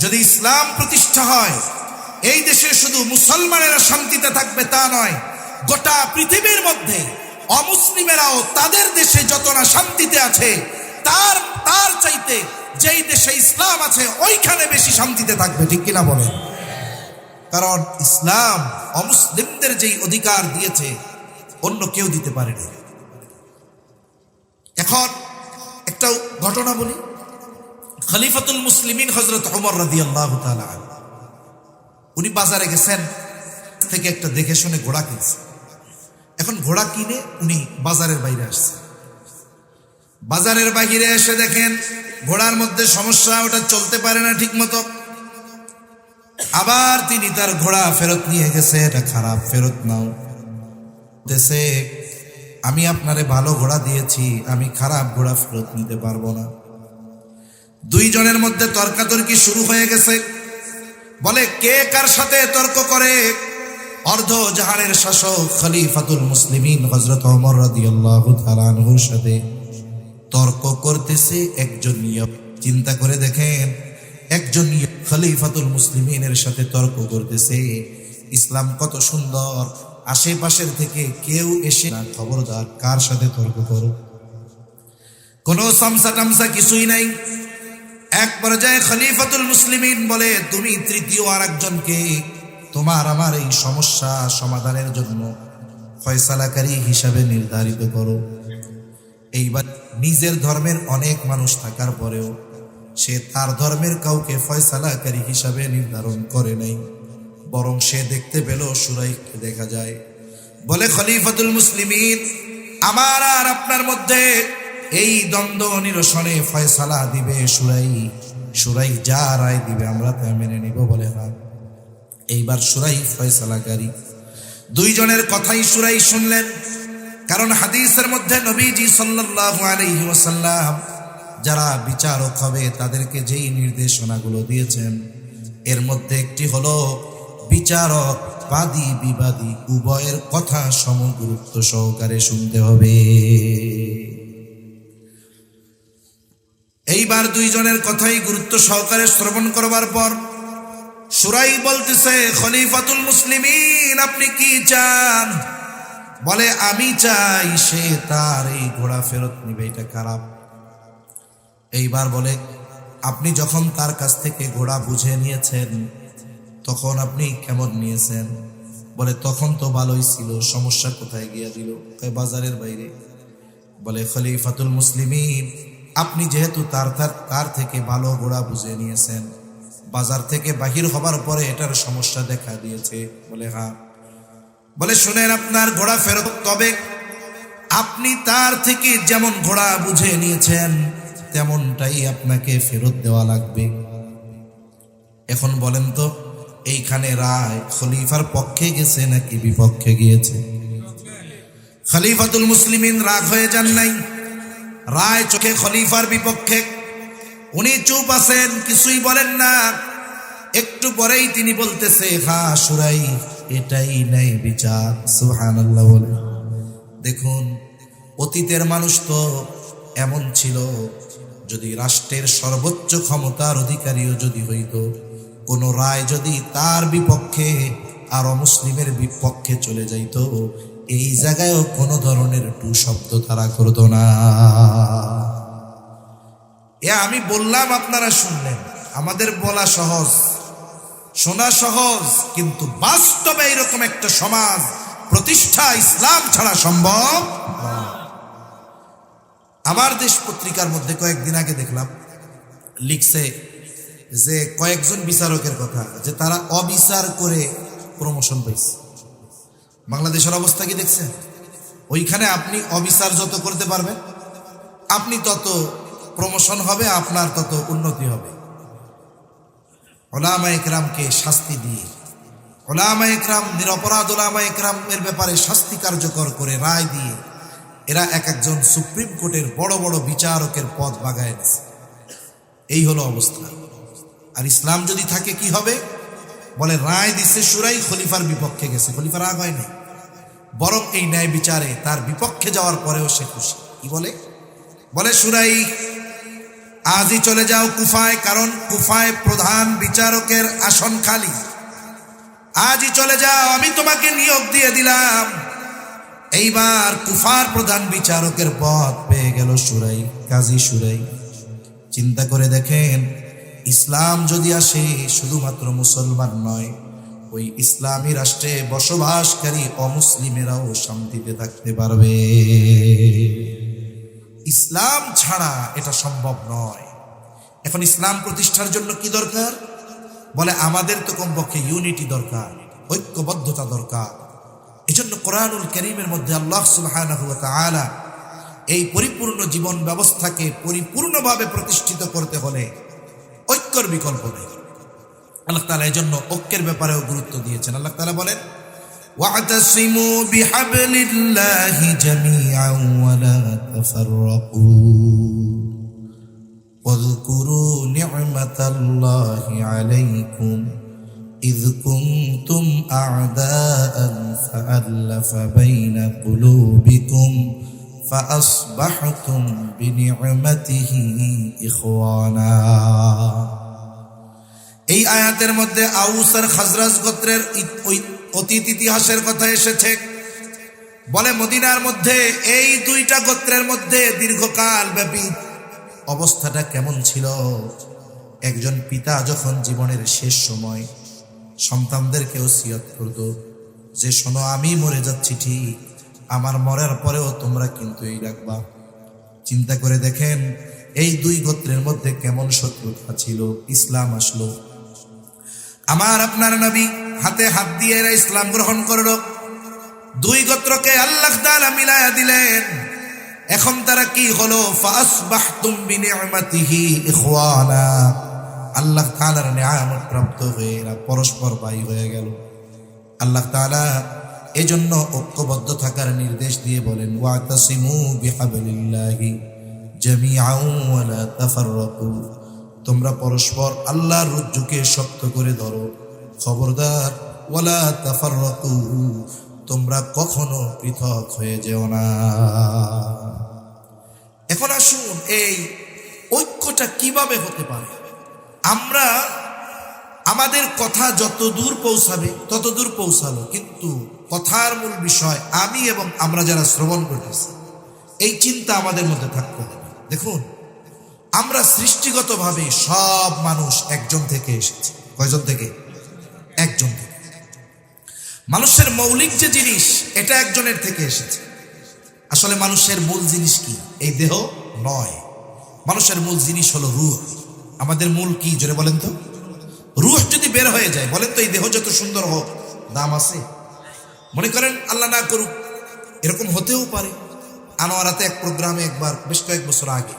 যদি ইসলাম প্রতিষ্ঠা হয়, এই দেশে শুধু মুসলমানেরা শান্তিতে থাকবে তা নয়, গোটা পৃথিবীর মধ্যে অমুসলিমেরাও তাদের দেশে যত না শান্তিতে আছে, তার চাইতে যেই দেশে ইসলাম আছে ওইখানে বেশি শান্তিতে থাকবে, ঠিক কিনা বলেন? কারণ ইসলাম অমুসলিমদের যেই অধিকার দিয়েছে অন্য কেউ দিতে পারেনি। এখন একটা ঘটনা বলি। খলিফাতুল মুসলিমিন হযরত ওমর রাদিয়াল্লাহু তাআলা উনি বাজারে গেছেন, থেকে একটা দেখে শুনে ঘোড়া কিনছে। এখন ঘোড়া কিনে উনি বাজারের বাইরে আসছে। বাজারের বাইরে এসে দেখেন ঘোড়ার মধ্যে সমস্যা, ওটা চলতে পারে না ঠিক মতো। আবার তিনি তার ঘোড়া ফেরত নিয়ে গেছে, এটা খারাপ, ফেরত নাও। দেশে আমি আপনারে ভালো ঘোড়া দিয়েছি, আমি খারাপ ঘোড়া ফেরত নিতে পারবো না। দুইজনের মধ্যে তর্কাতর্কি শুরু হয়ে গেছে। বলে কে কার সাথে তর্ক করে? অর্ধ জাহানের শাসক খলিফাতুল মুসলিমিন হযরত ওমর রাদিয়াল্লাহু তাআলা আনহুর সাথে তর্ক করতেছে একজন ইয়া। চিন্তা করে দেখেন, একজন খলিফাতুল মুসলিমিনের সাথে তর্ক করতেছে। ইসলাম কত সুন্দর, আশেপাশের থেকে কেউ এসে না, খবরদার কার সাথে তর্ক করো, কোনো সামসা টামসা কিছুই নাই। এক পর্যায়ে খলিফাতুল মুসলিমিন বলে, তুমি তৃতীয় আর একজনকে তোমার আমার এই সমস্যা সমাধানের জন্য ফয়সালাকারী হিসাবে নির্ধারিত করো। এইবার নিজের ধর্মের অনেক মানুষ থাকার পরেও সে তার ধর্মের কাউকে ফয়সালাকারী হিসাবে নির্ধারণ করে নাই, বরং সে দেখতে পেল সুরাইকে দেখা যায়। বলে খলিফাতুল মুসলিমিন, আমার আর আপনার মধ্যে এই দ্বন্দ্ব নিরসনে ফয়সালা দিবে সুরাই। সুরাই যা রায় দিবে আমরা তা মেনে নিব। বলে না, এইবার সুরাই ফয়সালাকারী। দুইজনের কথাই সুরাই শুনলেন, কারণ হাদিসের মধ্যে নবীজি সাল্লাল্লাহু আলাইহি ওয়াসাল্লাম যারা বিচারক হবে তাদেরকে যেই নির্দেশনাগুলো দিয়েছেন, এর মধ্যে একটি হলো বিচারক বাদী বিবাদী উভয়ের কথা সমগুরুত্ব সহকারে শুনতে হবে। এইবার দুইজনের কথাই গুরুত্ব সহকারে শ্রবণ করবার পর সুরাই বলতেছে, খলিফাতুল মুসলিমিন আপনি কি চান? বলে আমি চাই সে তার এই ঘোড়া ফেরত নিবে, এটা খারাপ। এইবার বলে আপনি যখন তার কাছ থেকে ঘোড়া বুঝে নিয়েছেন তখন আপনি কেমন নিয়েছেন? বলে তখন তো ভালোই ছিল, সমস্যা কোথায় গিয়া দিল? বাজারের বাইরে। বলে খলিফাতুল মুসলিমিন, আপনি যেহেতু তার থেকে ভালো ঘোড়া বুঝে নিয়েছেন, বাজার থেকে বাহির হবার পরে এটার সমস্যা দেখা দিয়েছে। বলে হ্যাঁ। বলে শুনেন, আপনার ঘোড়া ফেরত, তবে আপনি তার থেকে যেমন ঘোড়া বুঝে নিয়েছেন তেমনটাই আপনাকে ফেরত দেওয়া লাগবে। এখন বলেন তো, এইখানে রায় খলিফার পক্ষে গেছে নাকি বিপক্ষে গিয়েছে? খলিফাতুল মুসলিমিন রাগ হয়ে যান নাই, রায় চোখে খলিফার বিপক্ষে। উনি চুপ আছেন, কিছুই বলেন না। একটু পরেই তিনি বলতেছে, হ্যাঁ সুরাই, এটাই নাই বিচার। সুবহানাল্লাহ বলে। দেখুন, অতীতের মানুষ তো এমন ছিল, যদি রাষ্ট্রের সর্বোচ্চ ক্ষমতার অধিকারীও যদি হইত, কোন রায় যদি তার বিপক্ষে আর অমুসলিমের বিপক্ষে চলে যাইত, এই জায়গায়ও কোনো ধরনের টু শব্দ তারা করত না। আমি বললাম, আপনারা শুনলেন। আমাদের বলা সহজ, শোনা সহজ, কিন্তু বাস্তবে এরকম একটা সমাজ প্রতিষ্ঠা ইসলাম ছাড়া সম্ভব। আমার দেশ পত্রিকার মধ্যে কয়েকদিন আগে দেখলাম, লিখছে যে কয়েকজন বিচারকের কথা, যে তারা অবিচার করে প্রমোশন পাইছে। বাংলাদেশের অবস্থা কি দেখছেন? ওইখানে আপনি অবিচার যত করতে পারবেন, আপনি তত প্রমোশন হবে, আপনার তত উন্নতি হবে। উলামায়ে কেরামকে শাস্তি দিয়ে, উলামায়ে কেরাম, নিরপরাধ উলামায়ে কেরামের ব্যাপারে শাস্তি কার্যকর করে রায় দিয়ে এরা এক একজন সুপ্রিম কোর্টের বড় বড় বিচারকের পদ বাগায় দিচ্ছে। এই হলো অবস্থা। আর ইসলাম যদি থাকে কি হবে? বলে রায় দিচ্ছে সুরাই, খলিফার বিপক্ষে গেছে, খলিফা রাগ হয় নাই, বরং এই ন্যায় বিচারে তার বিপক্ষে যাওয়ার পরেও সে খুশি। কি বলে? বলে সুরাই, আজই চলে যাও কুফায়, কারণ কুফায় প্রধান বিচারকের আসন খালি। আজই চলে যাও, আমি তোমাকে নিয়োগ দিয়ে দিলাম। এইবার কুফার প্রধান বিচারকের পদ পেয়ে গেল সুরাই, কাজী সুরাই। চিন্তা করে দেখেন, ইসলাম যদি আসে, শুধুমাত্র মুসলমান নয়, ওই ইসলামী রাষ্ট্রে বসবাসকারী অমুসলিমেরাও শান্তিতে থাকতে পারবে। ইসলাম ছাড়া এটা সম্ভব নয়। এখন ইসলাম প্রতিষ্ঠার জন্য কি দরকার? বলে আমাদের তো কমপক্ষে ইউনিটি দরকার, ঐক্যবদ্ধতা দরকার। এজন্য কোরআনুল কারীমের মধ্যে আল্লাহ সুবহানাহু ওয়া তাআলা এই পরিপূর্ণ জীবন ব্যবস্থাকে পরিপূর্ণভাবে প্রতিষ্ঠিত করতে হলে ঐক্যের বিকল্প নেই। আল্লাহ তাআলা এজন্য ঐক্যের ব্যাপারেও গুরুত্ব দিয়েছেন। আল্লাহ তাআলা বলেন, ওয়া'তাসিমু বিহাবলিল্লাহি জামিআন ওয়া লা তাফাররাকু ওয়াযকুরু নি'মাতাল্লাহি আলাইকুম إذ كنتم أعداء فألف بين قلوبكم فأصبحتم بنعمته إخوانا। এই আয়াতের মধ্যে আউস আর খাজরাজ গোত্রের অতীত ইতিহাসের কথা এসেছে। বলে মদিনার মধ্যে এই দুইটা গোত্রের মধ্যে দীর্ঘকাল ব্যাপী অবস্থাটা কেমন ছিল? একজন পিতা যখন জীবনের শেষ সময় সন্তানদেরকে ওসিয়ত করত যে শোনো, আমি মরে যাচ্ছি ঠিক, আমার মরার পরেও তোমরা কিন্তু এই রাখবা। চিন্তা করে দেখেন এই দুই গোত্রের মধ্যে কেমন শত্রুতা ছিল। ইসলাম আসলো, আমার আপনার নবী হাতে হাত দিয়ে এরা ইসলাম গ্রহণ করল। দুই গোত্রকে আল্লাহ তাআলা মিলায়া দিলেন। এখন তারা কি হলো? ফাসবাহতুম বিনি'মাতিহি ইখওয়ানা। আল্লাহ তাআলার নিয়ামত প্রাপ্ত হয়ে এরা পরস্পর ভাই হয়ে গেল। আল্লাহ তাআলা এজন্য ঐক্যবদ্ধ থাকার নির্দেশ দিয়ে বলেন, ওয়াতাসিমু বিহাবলিল্লাহি জামিআন ওয়া লা তাফাররাকু। তোমরা পরস্পর আল্লাহর রজ্জুকে শক্ত করে ধরো, খবরদার ওয়ালা তাফাররাকু, তোমরা কখনো পৃথক হয়ে যেও না। এখন আসুন, এই ঐক্যটা কিভাবে হতে পারে? আমরা আমাদের কথা যত দূর পৌঁছাবে তত দূর পৌঁছালো, কিন্তু কথার মূল বিষয় আমি এবং আমরা যারা শ্রবণ করতেছি, এই চিন্তা আমাদের মধ্যে থাকতে হবে। দেখুন, আমরা সৃষ্টিগতভাবে সব মানুষ একজন থেকে এসেছি। কয়জন থেকে? একজন থেকে। মানুষের মৌলিক যে জিনিস এটা একজনের থেকে এসেছে। আসলে মানুষের মূল জিনিস কি? এই দেহ নয়। মানুষের মূল জিনিস হলো রূহ। আমাদের মূল কি জোরে বলেন তো? রূহ যদি বের হয়ে যায়, বলেন তো এই দেহ যত সুন্দর হোক দাম আছে? মনে করেন আল্লাহ না করুক এরকম হতেও পারে। আনোয়ারাতে এক প্রোগ্রামে একবার বেশ কয়েক বছর আগে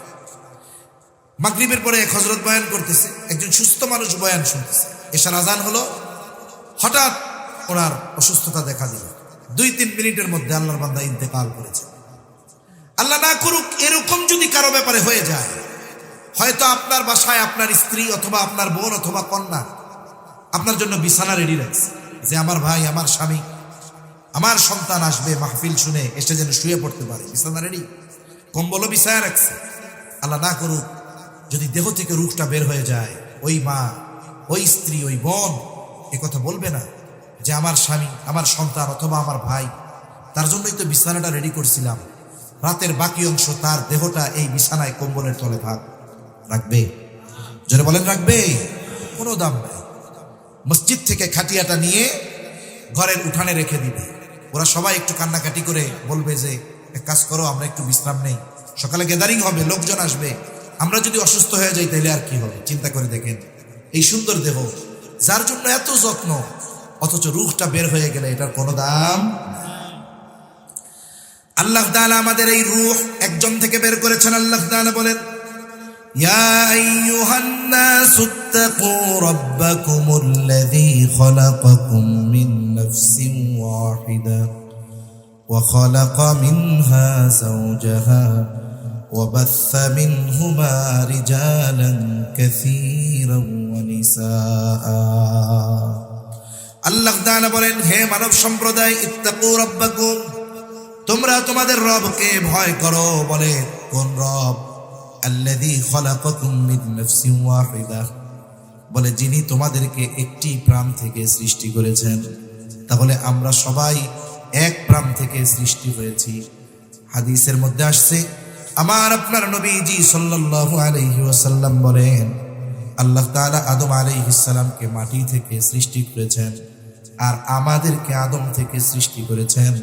মাগরিবের পরে এক হযরত বয়ান করতেছে, একজন সুস্থ মানুষ বয়ান শুনতেছে। এশার আজান হলো, হঠাৎ ওনার অসুস্থতা দেখা দিল। 2-3 মিনিটের মধ্যে আল্লাহর বান্দা ইন্তেকাল করেছে। আল্লাহ না করুক এরকম যদি কারো ব্যাপারে হয়ে যায়, হয়তো আপনার বাসায় আপনার স্ত্রী অথবা আপনার বোন অথবা কন্যা আপনার জন্য বিছানা রেডি রাখছে, যে আমার ভাই, আমার স্বামী, আমার সন্তান আসবে মাহফিল শুনে এসে যেন শুয়ে পড়তে পারে, বিছানা রেডি, কম্বলও বিছায়া রাখছে। আল্লাহ না করুক যদি দেহ থেকে রূহটা বের হয়ে যায়, ওই মা, ওই স্ত্রী, ওই বোন এ কথা বলবে না যে আমার স্বামী, আমার সন্তান অথবা আমার ভাই, তার জন্যই তো বিছানাটা রেডি করছিলাম, রাতের বাকি অংশ তার দেহটা এই বিছানায় কম্বলের তলে ভাগ রাখবে? যারা বলেন রাখবে? কোনো দাম নাই। মসজিদ থেকে খাটিয়াটা নিয়ে ঘরের উঠানে রেখে দিবে। ওরা সবাই একটু কান্নাকাটি করে বলবে যে এক কাজ করো, আমরা একটু বিশ্রাম নেই, সকালে গ্যাদারিং হবে, লোকজন আসবে, আমরা যদি অসুস্থ হয়ে যাই তাহলে আর কি হবে? চিন্তা করে দেখেন, এই সুন্দর দেহ যার জন্য এত যত্ন, অথচ রূহটা বের হয়ে গেলে এটার কোনো দাম। আল্লাহ তাআলা আমাদের এই রূহ একজন থেকে বের করেছেন। আল্লাহ তাআলা বলেন, ইয়া আইয়ুহান নাসুত্তাকু রাব্বাকুমুল্লাযী খালাকাকুম মিন নাফসিন ওয়াহিদা ওয়া খালাকা মিনহা যাওজাহা ওয়া বাথসা মিনহুমা রিজালান কাসীরান ওয়া নিসাআ। আল্লাহ তাআলা বলেন, হে মানব সম্প্রদায়, ইত্তাকু রাব্বাকুম, তোমরা তোমাদের রবকে ভয় করো। বলে কোন রব? আল্লাযী খালাকাকুম মিন নাফসিন ওয়াহিদা, বলে যিনি তোমাদেরকে একটি প্রাণ থেকে সৃষ্টি করেছেন। তাহলে আমরা সবাই এক প্রাণ থেকে সৃষ্টি হয়েছি। হাদিসের মধ্যে আসছে, আমার আপনার নবীজি সাল্লাল্লাহু আলাইহি ওয়াসাল্লাম বলেন, আল্লাহ তাআলা আদম আলাইহিস সালামকে মাটি থেকে সৃষ্টি করেছেন, আর আমাদেরকে আদম থেকে সৃষ্টি করেছেন।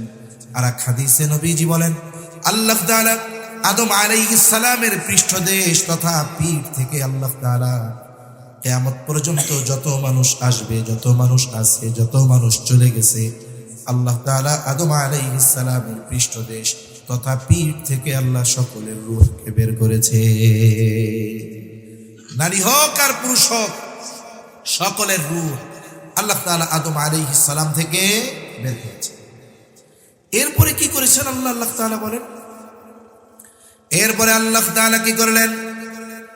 আর এক হাদিসে নবীজি বলেন, আল্লাহ তাআলা আদম আলাইহিস সালামের পৃষ্ঠদেশ তথা পিঠ থেকে আল্লাহ তাআলা কিয়ামত পর্যন্ত যত মানুষ আসবে, যত মানুষ আছে, যত মানুষ চলে গেছে, আল্লাহ তাআলা আদম আলাইহিস সালামের পৃষ্ঠদেশ তথা পিঠ থেকে আল্লাহ সকলের রূহকে বের করেছে। নারী হোক আর পুরুষ হোক, সকলের রূহ আল্লাহ তাআলা আদম আলাইহিস সালাম থেকে বের করেছে। এরপরে কি করেছেন আল্লাহ তাআলা বলেন? এরপরে আল্লাহ তাআলা কি করলেন?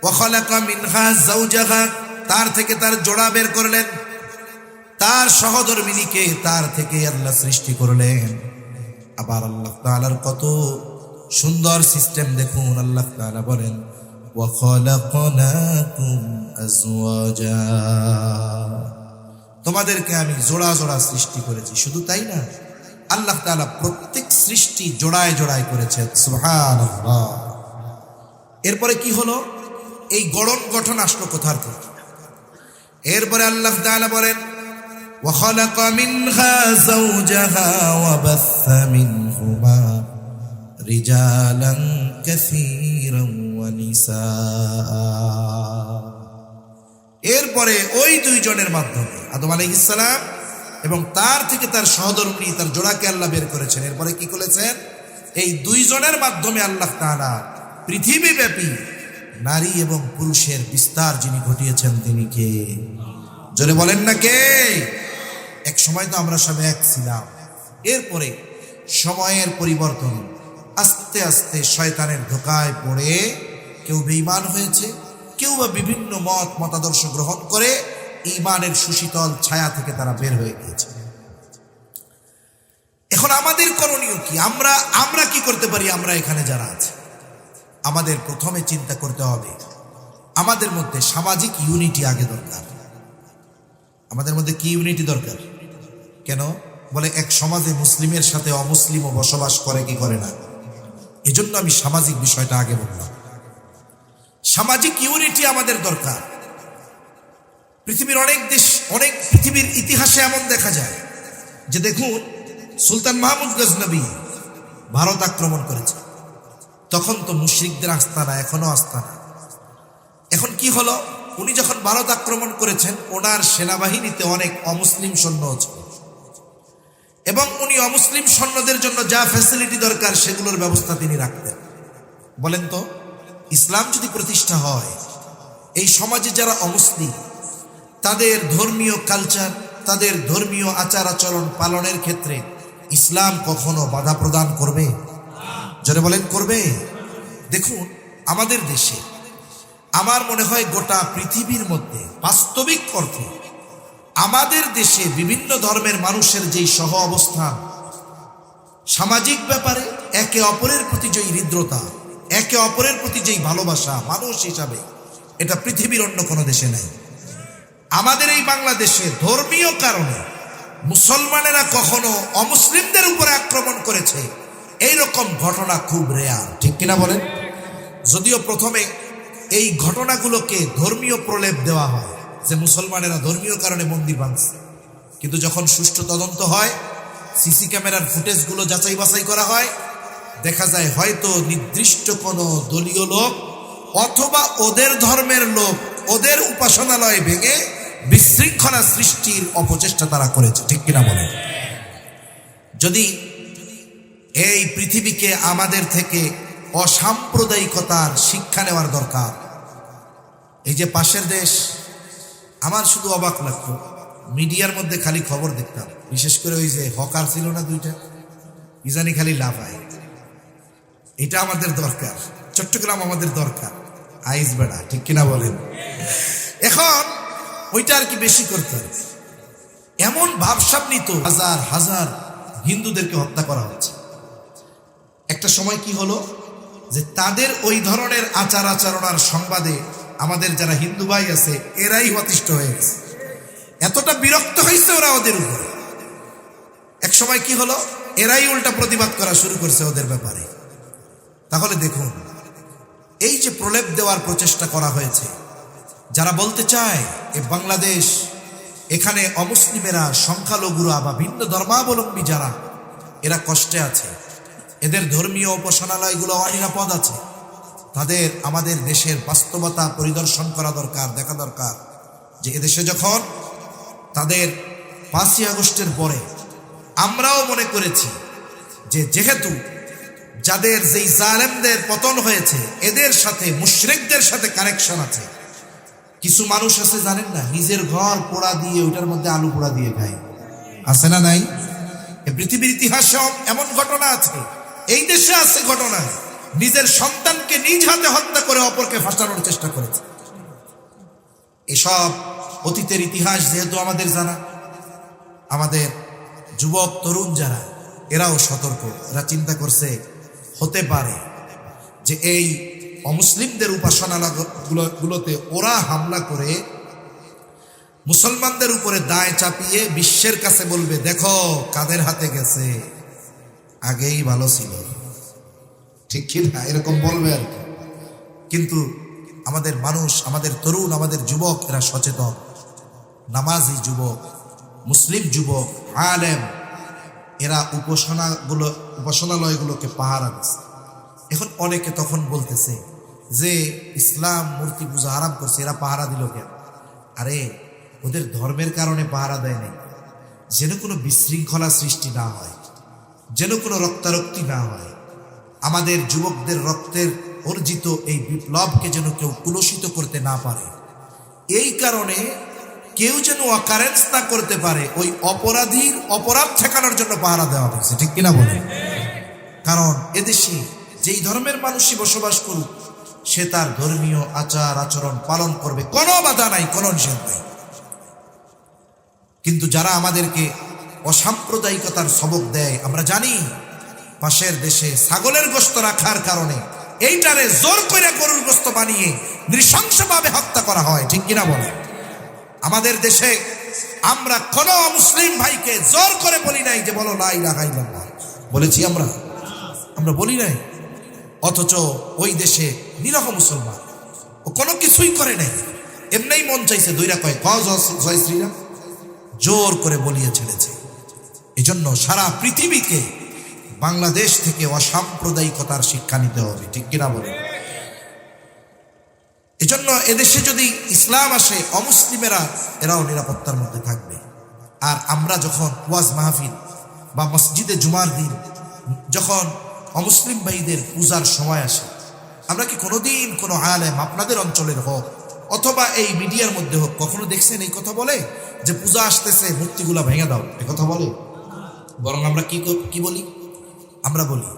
ওয়া খালাকা মিনহা যাওজাহা, তার থেকে তার জোড়া বের করলেন, তার সহধর্মিণীকে তার থেকে আল্লাহ সৃষ্টি করলেন। আবার আল্লাহ তাআলার কত সুন্দর সিস্টেম দেখুন। আল্লাহ তাআলা বলেন, ওয়া খালাকনাকুম আজওয়াজা, তোমাদেরকে আমি জোড়া জোড়া সৃষ্টি করেছি। শুধু তাই না, আল্লাহ তাআলা প্রত্যেক সৃষ্টি জোড়ায় জোড়ায় করেছেন। সুবহানাল্লাহ। এরপরে কি হলো? এই গঠন আসলো কোথার থেকে? এরপরে আল্লাহ তাআলা বলেন, ওয়া খালাকা মিনহা যাওজাহা ওয়া বাথসা মিনহুমা রিজালান কাসীরান ওয়া নিসাআ। এরপরে ওই দুইজনের মাধ্যমে আদম আলাইহিস সালাম এবং তার থেকে তার সহধর্মিণী, তার জোড়াকে আল্লাহ বের করেছেন। এরপরে কি করেছেন? এই দুইজনের মাধ্যমে আল্লাহ তাআলা পৃথিবীব্যাপী নারী এবং পুরুষের বিস্তার যিনি ঘটিয়েছেন তিনি কে? জোরে বলেন না কে? এক সময় তো আমরা সব এক ছিলাম, এরপরে সময়ের পরিবর্তন, আস্তে আস্তে শয়তানের ধোঁকায় পড়ে কেউ বেঈমান হয়েছে, কেউ বা বিভিন্ন মতাদর্শ গ্রহণ করে ঈমানের সুশীতল ছায়া থেকে তারা বের হয়ে গিয়েছে। এখন আমাদের করণীয় কি? আমরা কি করতে পারি? আমরা এখানে যারা আছে, আমাদের প্রথমে চিন্তা করতে হবে আমাদের মধ্যে সামাজিক ইউনিটি আগে দরকার। আমাদের মধ্যে কি ইউনিটি দরকার? কেন? বলে এক সমাজে মুসলিমের সাথে অমুসলিমও বসবাস করে কি করে না। এজন্য আমি সামাজিক বিষয়টা আগে বললাম। সামাজিক ইউনিটি আমাদের দরকার। পৃথিবীর অনেক দেশ, অনেক পৃথিবীর ইতিহাসে এমন দেখা যায় যে দেখুন, সুলতান মাহমুদ গজনবী ভারত আক্রমণ করেছে, তখন তো মুশরিকদের আস্তানা, এখনো আস্তানা। এখন কি হলো, উনি যখন ভারত আক্রমণ করেছেন, ওনার সেনাবাহিনীতে অনেক অমুসলিম সৈন্য ছিল এবং উনি অমুসলিম সৈন্যদের জন্য যা ফ্যাসিলিটি দরকার সেগুলোর ব্যবস্থা তিনি রাখতেন। বলেন তো, ইসলাম যদি প্রতিষ্ঠা হয়, এই সমাজে যারা অমুসলিম তাদের ধর্মীয় কালচার, তাদের ধর্মীয় আচার আচরণ পালনের ক্ষেত্রে ইসলাম কখনো বাধা প্রদান করবে? যারা বলেন করবে। দেখুন, আমাদের দেশে, আমার মনে হয় গোটা পৃথিবীর মধ্যে বাস্তবিক অর্থে আমাদের দেশে বিভিন্ন ধর্মের মানুষের যেই সহ অবস্থান, সামাজিক ব্যাপারে একে অপরের প্রতি যেই হৃদ্রতা, একে অপরের প্রতি যেই ভালোবাসা মানুষ হিসাবে, এটা পৃথিবীর অন্য কোনো দেশে নাই। আমাদের এই বাংলাদেশে ধর্মীয় কারণে মুসলমানেরা কখনো অমুসলিমদের উপরে আক্রমণ করেছে এইরকম ঘটনা খুব রেয়ার, ঠিক কিনা বলেন? যদিও প্রথমে এই ঘটনাগুলোকে ধর্মীয় প্রলেপ দেওয়া হয় যে মুসলমানেরা ধর্মীয় কারণে মন্দির ভাঙছে, কিন্তু যখন সুষ্ঠু তদন্ত হয়, সিসি ক্যামেরার ফুটেজগুলো যাচাই বাছাই করা হয়, দেখা যায় হয়তো নির্দিষ্ট কোনো দলীয় লোক অথবা ওদের ধর্মের লোক ওদের উপাসনালয় ভেঙে বিশৃঙ্খলা সৃষ্টির অপচেষ্টা তারা করেছে, ঠিক কিনা বলেন? যদি এই পৃথিবীকে আমাদের থেকে অসাম্প্রদায়িকতার শিক্ষা নেওয়ার দরকার। এই যে পাশের দেশ, আমার শুধু অবাক লাগতো, মিডিয়ার মধ্যে খালি খবর দেখতাম, বিশেষ করে ওই যে হকার ছিল না দুইটা, কি জানি খালি লাফায়। এটা আমাদের দরকার, চট্টগ্রাম আমাদের দরকার, আইস বেড়া, ঠিক কিনা বলেন? এখন ওইটা আর কি বেশি করতে হবে। এমন ভাবসাব নিত, হাজার হাজার হিন্দুদেরকে হত্যা করা হচ্ছে। একটা সময় কি হলো যে তাদের ওই ধরনের আচার আচরণ আর সংবাদে আমাদের যারা হিন্দু ভাই আছে এরাই অতিষ্ঠ হয়ে গেছে, এতটা বিরক্ত হয়েছে ওরা ওদের উপরে। এক সময় কি হলো, এরাই উল্টা প্রতিবাদ করা শুরু করছে ওদের ব্যাপারে। তাহলে দেখুন, এই যে প্রলেপ দেওয়ার প্রচেষ্টা করা হয়েছে, যারা বলতে চায় এ বাংলাদেশ, এখানে অমুসলিমেরা, সংখ্যালঘুরা বা ভিন্ন ধর্মাবলম্বী যারা, এরা কষ্টে আছে, এদের ধর্মীয় উপাসনালয়গুলো অনিরাপদ আছে, তাদের আমাদের দেশের বাস্তবতা পরিদর্শন করা দরকার, দেখা দরকার যে এদেশে যখন তাদের 5ই আগস্টের পরে আমরাও মনে করেছি যে যেহেতু যাদের যেই জালেমদের পতন হয়েছে এদের সাথে মুশরিকদের সাথে কানেকশন আছে। কিছু মানুষ আছে জানেন না, নিজের ঘর পোড়া দিয়ে ওইটার মধ্যে আলু পোড়া দিয়ে খায়, আছে না নাই? এই পৃথিবীর ইতিহাসে এমন ঘটনা আছে, এই দেশে আছে ঘটনা, নিজের সন্তানকে নিজ হাতে হত্যা করে অপরকে ফাঁসানোর চেষ্টা করেছে। এসব অতীতের ইতিহাস যেহেতু আমাদের জানা, আমাদের যুবক তরুণ যারা, এরাও সতর্ক, এরা চিন্তা করছে হতে পারে যে এই অমুসলিমদের উপাসনালয়গুলোতে ওরা হামলা করে মুসলমানদের উপরে দায় চাপিয়ে বিশ্বের কাছে বলবে, দেখো কাদের হাতে গেছে, আগেই ভালো ছিল, ঠিক কি না? এরকম বলবে আর কি। কিন্তু আমাদের মানুষ, আমাদের তরুণ, আমাদের যুবক, এরা সচেতন, নামাজি যুবক, মুসলিম যুবক, আলেম, এরা উপাসনালয়গুলোকে পাহারা দিচ্ছে। এখন অনেকে তখন বলতেছে যে ইসলাম মূর্তি পূজা হারাম করছে, এরা পাহারা দিল কেন? আরে ওদের ধর্মের কারণে পাহারা দেয় নাই, যেন কোনো বিশৃঙ্খলা সৃষ্টি না হয়, যেন কোনো রক্তারক্তি না হয়, আমাদের যুবকদের রক্তের অর্জিত এই বিপ্লবকে যেন কেউ কুলসিত করতে না পারে, এই কারণে কেউ যেন অকারেন্স না করতে পারে, ওই অপরাধীর অপরাধ ঠেকানোর জন্য পাহারা দেওয়া হয়েছে, ঠিক কিনা বলে? কারণ এদেশে যেই ধর্মের মানুষই বসবাস করুক, সে তার ধর্মীয় আচার আচরণ পালন করবে, কোনো বাধা নাই, কোনো নিষেধ নাই। কিন্তু যারা আমাদেরকে অসাম্প্রদায়িকতার সবক দেয়, আমরা জানি পাশের দেশে ছাগলের গোশত রাখার কারণে এইটারে জোর করে গরুর গোশত বানিয়ে নৃশংসভাবে হত্যা করা হয়, ঠিক কিনা বলে? আমাদের দেশে আমরা কোনো মুসলিম ভাইকে জোর করে বলি নাই যে বলো লা ইলাহা ইল্লাল্লাহ, বলেছি? আমরা বলি নাই। অথচ ওই দেশে নিরহ মুসলমান, ও কোনো কিছুই করে নাই, এমনিই মন চাইছে দইরা কয় জয় শ্রীরাম, জোর করে বলিয়ে ছেড়েছে। এজন্য সারা পৃথিবীকে বাংলাদেশ থেকে অসাম্প্রদায়িকতার শিক্ষা নিতে হবে, ঠিক কিনা বলে? এজন্য এদেশে যদি ইসলাম আসে, অমুসলিমেরা এরাও নিরাপত্তার মধ্যে থাকবে। আর আমরা যখন ওয়াজ মাহফিল বা মসজিদে জুমার দিন যখন অমুসলিম ভাইদের পূজার সময় আসে, আমরা কি কোনোদিন কোনো আলেম আপনাদের অঞ্চলের হোক অথবা এই মিডিয়ার মধ্যে হোক কখনো দেখছেন এই কথা বলে যে পূজা আসতেছে মূর্তিগুলা ভেঙে দাও? এ কথা বলে? বরং আমরা কি বলি? আমরা বলি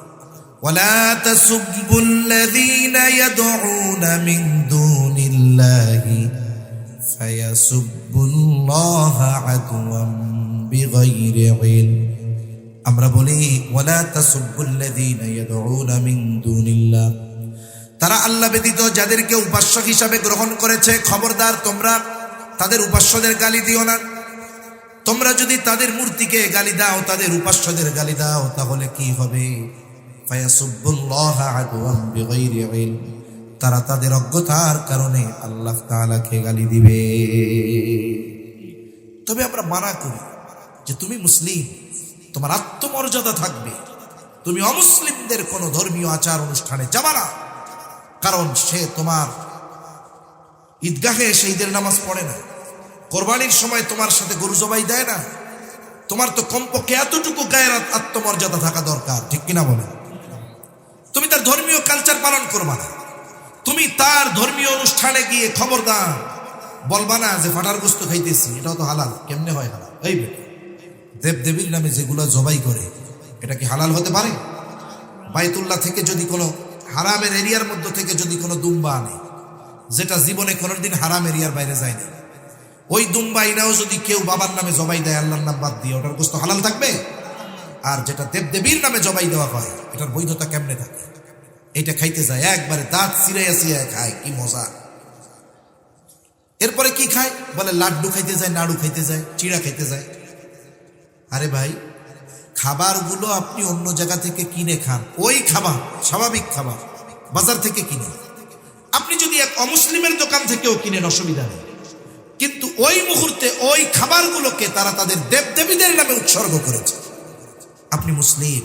ওয়ালা তাসুবুল্লাযীনা ইয়াদউনা মিন দুনিল্লাহি ফায়াসুবুল্লাহা আদওয়াম বিগাইরি ইলম। আমরা বলি ওয়ালা তাসুবুল্লাযীনা ইয়াদউনা মিন দুনিল্লাহ, তারা আল্লাহ ব্যতীত যাদেরকে উপাস্য হিসাবে গ্রহণ করেছে, খবরদার তোমরা তাদের উপাস্যদের গালি দিও না। তোমরা যদি তাদের মূর্তিকে গালি দাও, তাদের উপাস্যদের গালি দাও, তাহলে কি হবে? ফায়াসুবুল্লাহা আদওয়াম বিগাইরি ইলম, তারা তাদের অজ্ঞতার কারণে আল্লাহ তাআলাকে গালি দিবে। তবে আমরা মানা করি যে তুমি মুসলিম, তোমার আত্মমর্যাদা থাকবে, তুমি অমুসলিমদের কোনো ধর্মীয় আচার অনুষ্ঠানে যাবা না, কারণ সে তোমার ঈদগাহে এসে ঈদের নামাজ পড়ে না, কোরবানির সময় তোমার সাথে গরু জবাই দেয় না। তোমার তো কমপক্ষে এতটুকু গায়ের আত্মমর্যাদা থাকা দরকার, ঠিক কিনা বলে? তুমি তার ধর্মীয় কালচার পালন করবা না, তুমি তার ধর্মীয় অনুষ্ঠানে গিয়ে খবরদার বলবা না যে ফাটার গোস্ত খাইতেছি, এটাও তো হালাল। কেমনে হয় হালাল? এই দেবদেবীর নামে যেগুলো জবাই করে এটা কি হালাল হতে পারে? বাইতুল্লাহ থেকে যদি কোনো হারামের এরিয়ার মধ্যে থেকে যদি কোনো দুম্বা আনে, যেটা জীবনে কোনোদিন হারাম এরিয়ার বাইরে যায়নি, ওই দুম্বা ইনাও যদি কেউ বাবার নামে জবাই দেয় আল্লাহর নাম বাদ দিয়ে, ওটার গোস্ত হালাল থাকবে? আর যেটা দেবদেবীর নামে জবাই দেওয়া হয় এটার বৈধতা কেমনে থাকে? এটা খাইতে যায় একবারে দাঁত চিরাইয়া চিরাইয়া খায়, কি মজা। এরপরে কি খায়? বলে লাড্ডু খাইতে যায়, নাড়ু খাইতে যায়, চিড়া খাইতে যায়। আরে ভাই, খাবারগুলো আপনি অন্য জায়গা থেকে কিনে খান, ওই খাবার স্বাভাবিক খাবার বাজার থেকে কিনে, আপনি যদি এক অমুসলিমের দোকান থেকেও কিনেন অসুবিধা নেই, কিন্তু ওই মুহূর্তে ওই খাবারগুলোকে তারা তাদের দেবদেবীদের নামে উৎসর্গ করেছে। আপনি মুসলিম,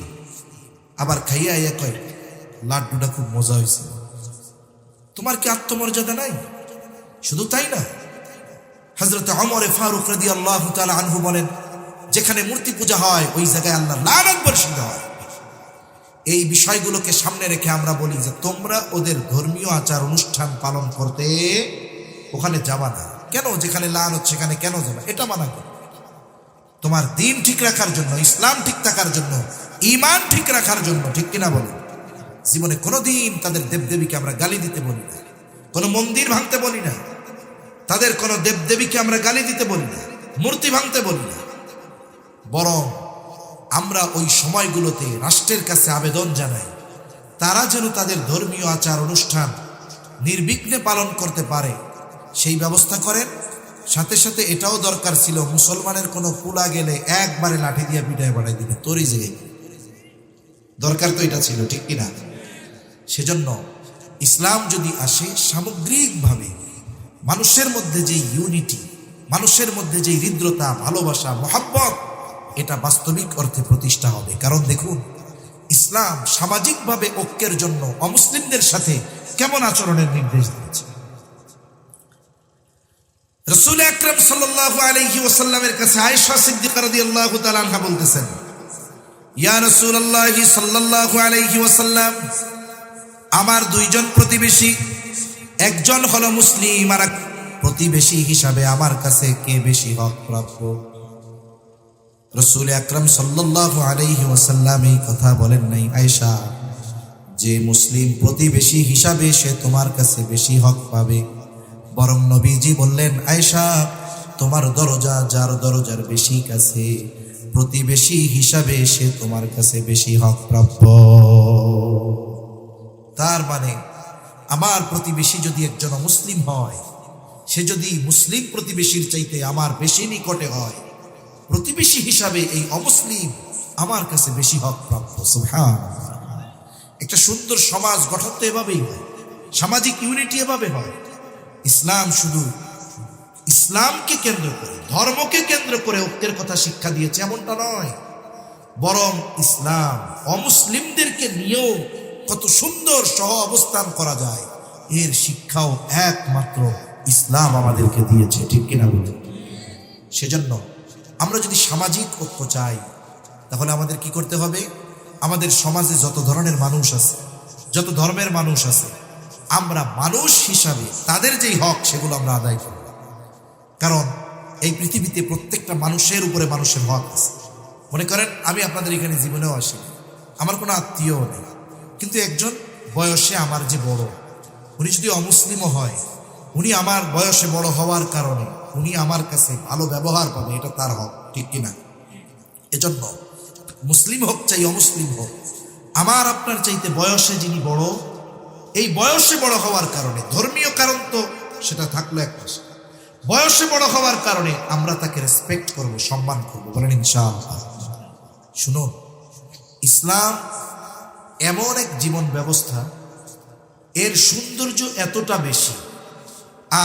আবার খাইয়া ইয়া কয় লাড্ডুটা খুব মজা হয়েছে। তোমার কি আত্মমর্যাদা নাই? শুধু তাই না, হযরত ওমর ফারুক রাদিয়াল্লাহু তাআলা আনহু বলেন, যেখানে মূর্তি পূজা হয় ওই জায়গায় আল্লাহর লানত বর্ষিত হয়। এই বিষয়গুলোকে সামনে রেখে আমরা বলি যে তোমরা ওদের ধর্মীয় আচার অনুষ্ঠান পালন করতে ওখানে যাবা না। কেন? যেখানে লানত সেখানে কেন যাবা? এটা মানা করো। তোমার দিন ঠিক রাখার জন্য, ইসলাম ঠিক থাকার জন্য, ঈমান ঠিক রাখার জন্য, ঠিক কিনা বলো? জীবনে কোনোদিন তাদের দেবদেবীকে আমরা গালি দিতে বলি না, কোনো মন্দির ভাঙতে বলি না, তাদের কোনো দেবদেবীকে আমরা গালি দিতে বলি না, মূর্তি ভাঙতে বলি না। বরং আমরা ওই সময়গুলোতে রাষ্ট্রের কাছে আবেদন জানাই তারা যেন তাদের ধর্মীয় আচার অনুষ্ঠান নির্বিঘ্নে পালন করতে পারে সেই ব্যবস্থা করেন। সাথে সাথে এটাও দরকার ছিল, মুসলমানের কোনো কুলা গেলে একবারে লাঠি দিয়ে পিটায় বাড়াই দিবে, তোরই যে দরকার তো এটা ছিল, ঠিক কিনা? সেজন্য ইসলাম যদি আসে, সামগ্রিকভাবে মানুষের মধ্যে যে ইউনিটি, মানুষের মধ্যে যে হৃদ্রতা, ভালোবাসা, মহব্বত, এটা বাস্তবিক অর্থে প্রতিষ্ঠা হবে। কারণ দেখুন, ইসলাম সামাজিকভাবে ঐক্যের জন্য অমুসলিমদের সাথে কেমন আচরণের নির্দেশ দিয়েছে। রাসূল আকরাম সাল্লাল্লাহু আলাইহি ওয়াসাল্লামের কাছে আয়েশা সিদ্দিকা রাদিয়াল্লাহু তাআলা আনহা বলতেছেন, ইয়া রাসূলুল্লাহ সাল্লাল্লাহু আলাইহি ওয়াসাল্লাম, আমার দুইজন প্রতিবেশী, একজন হলো মুসলিম আর এক প্রতিবেশী হিসাবে আমার কাছে কে বেশি হক প্রাপ্য? রাসূল আকরাম সাল্লাল্লাহু আলাইহি ওয়াসাল্লাম এই কথা বলেন নাই, আয়েশা, যে মুসলিম প্রতিবেশী হিসাবে সে তোমার কাছে বেশি হক পাবে। বরং নবীজি বললেন, আয়েশা, তোমার দরজা যার দরজার বেশি কাছে, প্রতিবেশী হিসাবে সে তোমার কাছে বেশি হক প্রাপ্য। তার মানে আমার প্রতিবেশী যদি একজন মুসলিম হয়, সে যদি মুসলিম প্রতিবেশীর চাইতে আমার বেশি নিকটে হয়, প্রতিবেশী হিসাবে এই অমুসলিম আমার কাছে বেশি হক প্রাপ্য। সুবহানাল্লাহ। একটা সুন্দর সমাজ গঠন তো এভাবেই হয়, সামাজিক ইউনিটি এভাবে হয়। ইসলাম শুধু ইসলামকে কেন্দ্র করে, ধর্মকে কেন্দ্র করে ঐক্যের কথা শিক্ষা দিয়েছে এমনটা নয়, বরং ইসলাম অমুসলিমদেরকে নিয়েও কত সুন্দর সহ অবস্থান করা যায় এর শিক্ষাও একমাত্র ইসলাম আমাদেরকে দিয়েছে, ঠিক কিনা বলুন? সেজন্য আমরা যদি সামাজিক ঐক্য চাই তাহলে আমাদের কি করতে হবে? আমাদের সমাজে যত ধরনের মানুষ আছে, যত ধর্মের মানুষ আছে, আমরা মানুষ হিসাবে তাদের যেই হক সেগুলো আমরা আদায় করব। কারণ এই পৃথিবীতে প্রত্যেকটা মানুষের উপরে মানুষের হক আছে। মনে করেন আমি আপনাদের এখানে জীবনেও আসি, আমার কোনো আত্মীয় নেই, কিন্তু একজন বয়সে আমার যে বড়, উনি যদি অমুসলিমও হয়, উনি আমার বয়সে বড় হওয়ার কারণে উনি আমার কাছে ভালো ব্যবহার পাবে, এটা তার হক, ঠিক কিনা? এজন্য মুসলিম হোক চাই অমুসলিম হোক, আমার আপনার চাইতে বয়সে যিনি বড়, এই বয়সে বড় হওয়ার কারণে, ধর্মীয় কারণ তো সেটা থাকলো এক পাশে, বয়সে বড় হওয়ার কারণে আমরা তাকে রেসপেক্ট করব, সম্মান করব, বলেন ইনশাআল্লাহ। শুনুন, ইসলাম এমন এক জীবন ব্যবস্থা, এর সৌন্দর্য এতটা বেশি,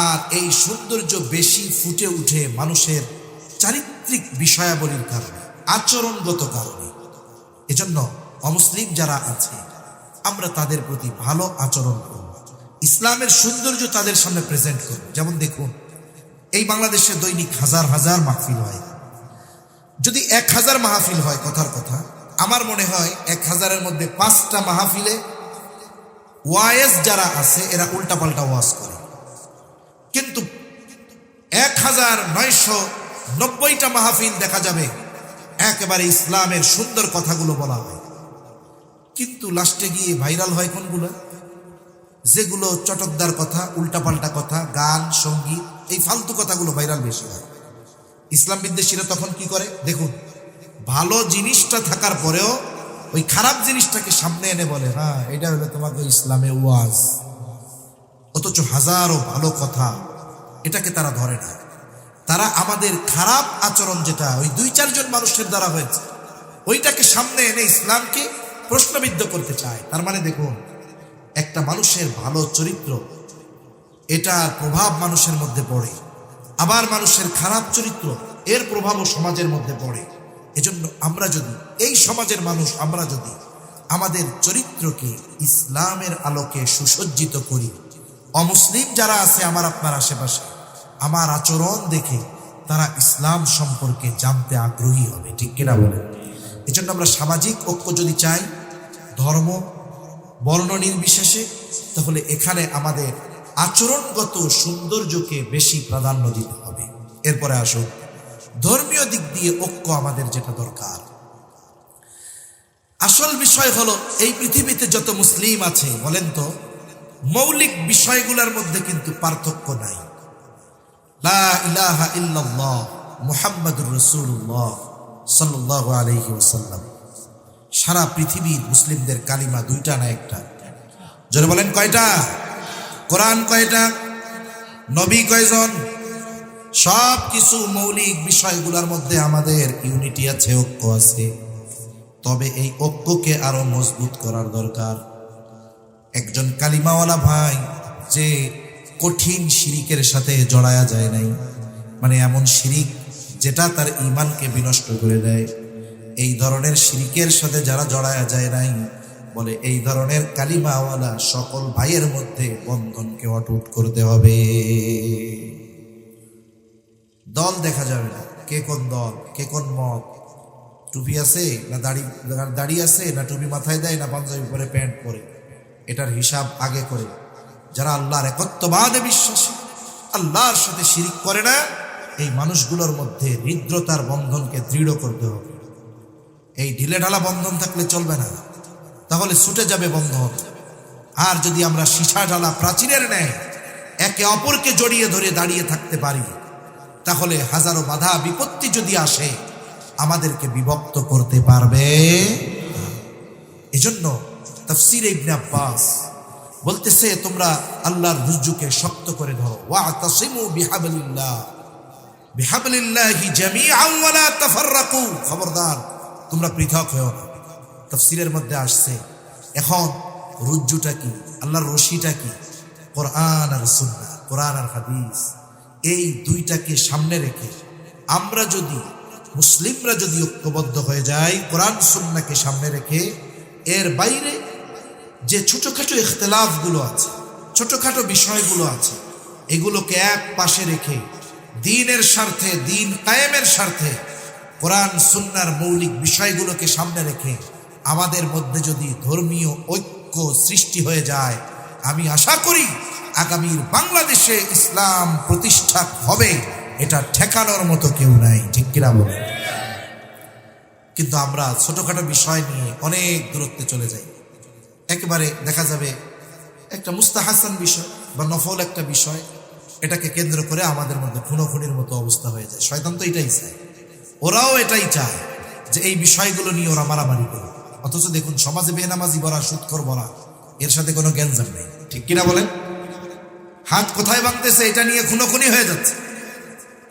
আর এই সৌন্দর্য বেশি ফুটে উঠে মানুষের চারিত্রিক বিষয়াবলীর কারণে, আচরণগত কারণে। এজন্য অমুসলিম যারা আছে আমরা তাদের প্রতি ভালো আচরণ করব, ইসলামের সৌন্দর্য তাদের সামনে প্রেজেন্ট করব। যেমন দেখুন, এই বাংলাদেশে দৈনিক হাজার হাজার মাহফিল হয়, যদি 1000 মাহফিল হয়, কথার কথা, আমার মনে হয় 1000-এর মধ্যে 5টা মাহফিলে ওয়াইজ যারা আছে এরা উল্টাপাল্টা ওয়াজ করে, কিন্তু 1990টা মাহফিল দেখা যাবে একেবারে ইসলামের সুন্দর কথাগুলো বলা হয়, কিন্তু লাস্টে গিয়ে ভাইরাল হয় কোনগুলো? যেগুলো চটকদার কথা, উল্টাপাল্টা কথা, গান, সঙ্গীত, এই ফালতু কথাগুলো ভাইরাল বেশি হয়। ইসলাম বিদ্বেষীরা তখন কি করে দেখুন, ভালো জিনিসটা থাকার পরেও ওই খারাপ জিনিসটাকে সামনে এনে বলে, হ্যাঁ এটা হলো তোমাকে ইসলামে ওয়াজ, অথচ হাজারো ভালো কথা এটাকে তারা ধরে না। তারা আমাদের খারাপ আচরণ যেটা ওই 2-4 জন মানুষের দ্বারা হয়েছে, ওইটাকে সামনে এনে ইসলামকে প্রশ্নবিদ্ধ করতে চায়। তার মানে দেখুন, একটা মানুষের ভালো চরিত্র, এটার প্রভাব মানুষের মধ্যে পড়ে, আবার মানুষের খারাপ চরিত্র, এর প্রভাবও সমাজের মধ্যে পড়ে। এজন্য আমরা যদি এই সমাজের মানুষ, আমরা যদি আমাদের চরিত্রকে ইসলামের আলোকে সুসজ্জিত করি, অমুসলিম যারা আছে আমার আপনার আশেপাশে, আমার আচরণ দেখে তারা ইসলাম সম্পর্কে জানতে আগ্রহী হবে, ঠিক কিনা বলেন? এজন্য আমরা সামাজিক ঐক্য যদি চাই, ধর্ম বর্ণ নির্বিশেষে, তাহলে এখানে আমাদের আচরণগত সৌন্দর্যকে বেশি প্রাধান্য দিতে হবে। এরপরে আসুন, ধর্মীয় দিক দিয়ে ঐক্য আমাদের যেটা দরকার, আসল বিষয় হলো এই পৃথিবীতে যত মুসলিম আছে বলেন তো, মৌলিক বিষয়গুলোর মধ্যে কিন্তু পার্থক্য নাই। লা ইলাহা ইল্লাল্লাহ মুহাম্মাদুর রাসূলুল্লাহ সাল্লাল্লাহু আলাইহি ওয়াসাল্লাম, সারা পৃথিবীর মুসলিমদের কালিমা 2টা না 1টা? জোরে বলেন কয়টা? কোরআন কয়টা? নবী কয়জন? সব কিছু মৌলিক বিষয়গুলোর মধ্যে আমাদের ইউনিটি আছে, ঐক্য আছে। তবে এই ঐক্যকে আরো মজবুত করার দরকার। একজন কালিমাওয়ালা ভাই যে কঠিন শিরিকের সাথে জড়ায়া যায় নাই, মানে এমন শিরিক যেটা তার ঈমানকে বিনষ্ট করে দেয়, এই ধরনের শিরিকের সাথে যারা জড়ায়া যায় নাই, বলে এই ধরনের কালিমাওয়ালা সকল ভাইয়ের মধ্যে বন্ধনকে অটুট করতে হবে। দল দেখা যাবে না, কে কোন দল, কে কোন মত, টুপি আছে না দাড়ি আছে না টুপি মাথায় দেয় না পাঞ্জাবি পরে প্যান্ট পরে, এটার হিসাব আগে করে যারা আল্লাহর একত্ববাদে বিশ্বাসী, আল্লাহর সাথে শিরিক করে না, এই মানুষগুলোর মধ্যে হৃদ্রতার বন্ধনকে দৃঢ় করতে হবে। এই ঢিলে ঢালা বন্ধন থাকলে চলবে না, তাহলে ছুটে যাবে বন্ধন। আর যদি আমরা সীসা ঢালা প্রাচীরের ন্যায় একে অপরকে জড়িয়ে ধরে দাঁড়িয়ে থাকতে পারি, তাহলে হাজারো বাধা বিপত্তি যদি আসে আমাদেরকে বিভক্ত করতে পারবে। এজন্য তাফসীরে ইবনে আব্বাস বলতেছে, তোমরা আল্লাহর রুজুকে শক্ত করে ধরো, ওয়াতাসিমু বিহাবলিল্লাহি জামিআন ওয়া লা তাফাররাকু, খবরদার তোমরা পৃথক হও না। তাফসীরের মধ্যে আসছে, এখন রুজ্জুটা কি, আল্লাহর রশিটা কি? কোরআন আর সুন্নাহ। কোরআন আর হাদিস, এই দুইটাকে সামনে রেখে আমরা যদি মুসলিমরা যদি ঐক্যবদ্ধ হয়ে যায় কোরআন সুন্নাহকে সামনে রেখে, এর বাইরে যে ছোটখাটো ইখতিলাফগুলো আছে, ছোটখাটো বিষয়গুলো আছে, এগুলোকে এক পাশে রেখে দ্বীনের স্বার্থে, দ্বীন কায়েমের স্বার্থে কোরআন সুন্নাহর মৌলিক বিষয়গুলোকে সামনে রেখে আমাদের মধ্যে যদি ধর্মীয় ঐক্য সৃষ্টি হয়ে যায়, আমি আশা করি আগামীর বাংলাদেশে ইসলাম প্রতিষ্ঠা হবে, এটা ঠেকানোর মতো কেউ নাই, ঠিক কিনা বলে? কিন্তু আমরা ছোটখাটো বিষয় নিয়ে অনেক দূরত্বে চলে যাই। একেবারে দেখা যাবে একটা মুস্তাহাসান বিষয় বা নফল একটা বিষয়, এটাকে কেন্দ্র করে আমাদের মধ্যে খুনোখুনির মতো অবস্থা হয়ে যায়। শয়তান তো এটাই চায়, ওরাও এটাই চায় যে এই বিষয়গুলো নিয়ে ওরা মারামারি করে। অথচ দেখুন সমাজে বেনামাজি বলা, সুদখোর বলা, এর সাথে কোনো গ্যাঞ্জাম নেই, ঠিক কিনা বলেন? হাত কোথায় ভাঙতেছে এটা নিয়ে খুনোখুনি হয়ে যাচ্ছে।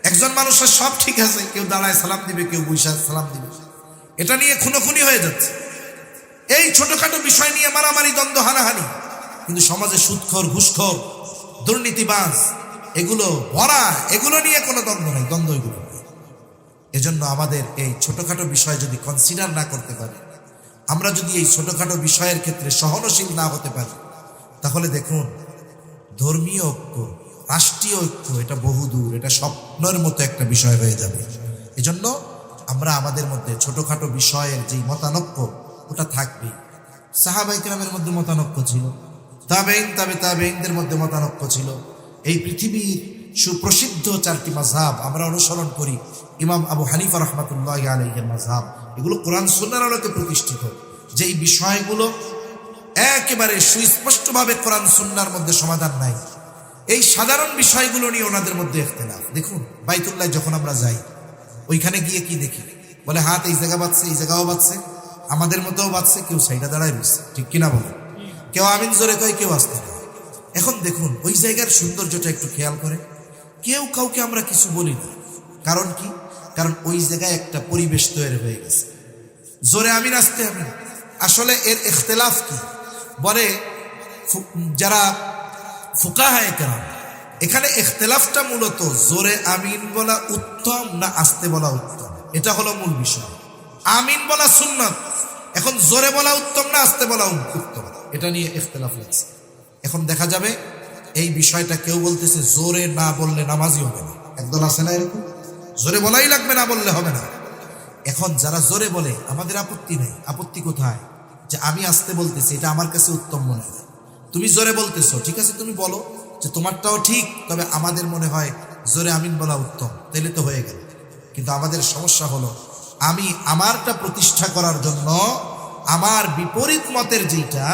একজন মানুষের সব ঠিক আছে, কেউ দাঁড়ায় সালাম দিবে, কেউ বৈশা সালাম দিবে, এটা নিয়ে খুনোখুনি হয়ে যাচ্ছে। এই ছোটখাটো বিষয় নিয়ে মারামারি, দ্বন্দ্ব, হানাহানি। কিন্তু সমাজে সুদখোর, ঘুষখোর, দুর্নীতিবাজ এগুলো ভরা, এগুলো নিয়ে কোনো দ্বন্দ্ব নেই, দ্বন্দ্ব এগুলো নেই। এজন্য আমাদের এই ছোটখাটো বিষয় যদি কনসিডার না করতে পারি, আমরা যদি এই ছোটখাটো বিষয়ের ক্ষেত্রে সহনশীল না হতে পারি, তাহলে দেখুন ধর্মীয় ঐক্য, রাষ্ট্রীয় ঐক্য এটা বহুদূর, এটা স্বপ্নের মতো একটা বিষয় হয়ে যাবে। এজন্য আমরা আমাদের মধ্যে ছোটখাটো বিষয়ের যেই মতানৈক্য ওটা থাকবেই। সাহাবায়ে কেরামের মধ্যে মতানৈক্য ছিল, তাবেঈনদের মধ্যে মতানৈক্য ছিল। এই পৃথিবীর সুপ্রসিদ্ধ 4টি মাযহাব আমরা অনুসরণ করি, ইমাম আবু হানিফা রাহমাতুল্লাহি আলাইহির মাযহাব, এগুলো কোরআন সুন্নাহর আলোকে প্রতিষ্ঠিত। যেই বিষয়গুলো একেবারে সুস্পষ্টভাবে কোরআন সুন্নাহর মধ্যে সমাধান নাই, এই সাধারণ বিষয়গুলো নিয়ে ওনাদের মধ্যে ইখতিলাফ। দেখুন বাইতুল্লাহ যখন আমরা যাই, ওইখানে গিয়ে কি দেখি? বলে হাত এই জায়গা বাজছে, এই জায়গাও বাজছে, আমাদের মতোও বাজছে, কেউ সাইডা দাঁড়ায় রয়েছে, ঠিক কিনা বলে? কেউ আমিন জোরে কয়, কেউ আসতে না। এখন দেখুন ওই জায়গার সৌন্দর্যটা একটু খেয়াল করে, কেউ কাউকে আমরা কিছু বলি না। কারণ কি? কারণ ওই জায়গায় একটা পরিবেশ তৈরি হয়ে গেছে, জোরে আমিন আসতে আমিন। আসলে এর ইখতিলাফ কি? বলে যারা ফুকাহায়ে কেরাম, এখানে ইখতিলাফটা মূলত জোরে আমিন বলা উত্তম না আস্তে বলা উত্তম, এটা হলো মূল বিষয়। আমিন বলা সুন্নাত, এখন জোরে বলা উত্তম না আস্তে বলা উত্তম, এটা নিয়ে ইখতিলাফ হচ্ছে। এখন দেখা যাবে এই বিষয়টা কেউ বলতেছে জোরে না বললে নামাজই হবে না। একদল আছে না এরকম, জোরে বলাই লাগবে, না বললে হবে না। এখন যারা জোরে বলে আমাদের আপত্তি নেই। আপত্তি কোথায়? যে আমি আস্তে বলতেছি, এটা আমার কাছে উত্তম মনে হয়, তুমি জোরে বলতেছো, ঠিক আছে তুমি বলো যে তোমারটাও ঠিক, তবে আমাদের মনে হয় জোরে আমিন বলা উত্তম, তাইলে তো হয়ে গেল। কিন্তু আমাদের সমস্যা হলো আমি আমারটা প্রতিষ্ঠা করার জন্য আমার বিপরীত মতের যেটা,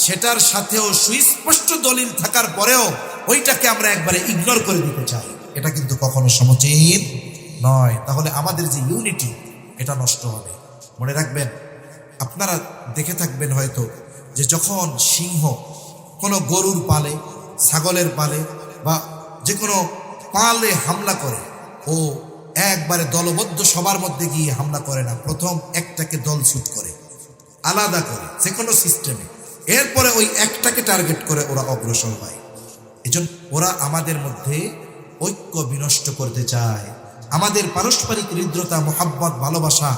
সেটার সাথেও সুস্পষ্ট দলিল থাকার পরেও ওইটাকে আমরা একবারে ইগনোর করে দিতে চাই। এটা কিন্তু কখনো সমীচীন নয়। তাহলে আমাদের যে ইউনিটি, এটা নষ্ট হবে। মনে রাখবেন, আপনারা দেখে থাকবেন হয়তো যে যখন সিংহ কোনো গরুর পালে, ছাগলের পালে বা যে কোনো পালে হামলা করে, ও একবারে দলবদ্ধ সবার মধ্যে গিয়ে হামলা করে না, প্রথম একটাকে দল ছুট করে, আলাদা করে, যে কোনো সিস্টেমে, এরপরে ওই একটাকে টার্গেট করে ওরা অগ্রসর হয়। এজন্য ওরা আমাদের মধ্যে ঐক্য বিনষ্ট করতে চায়, আমাদের পারস্পরিক হৃদ্রতা, মোহাব্বত, ভালোবাসা,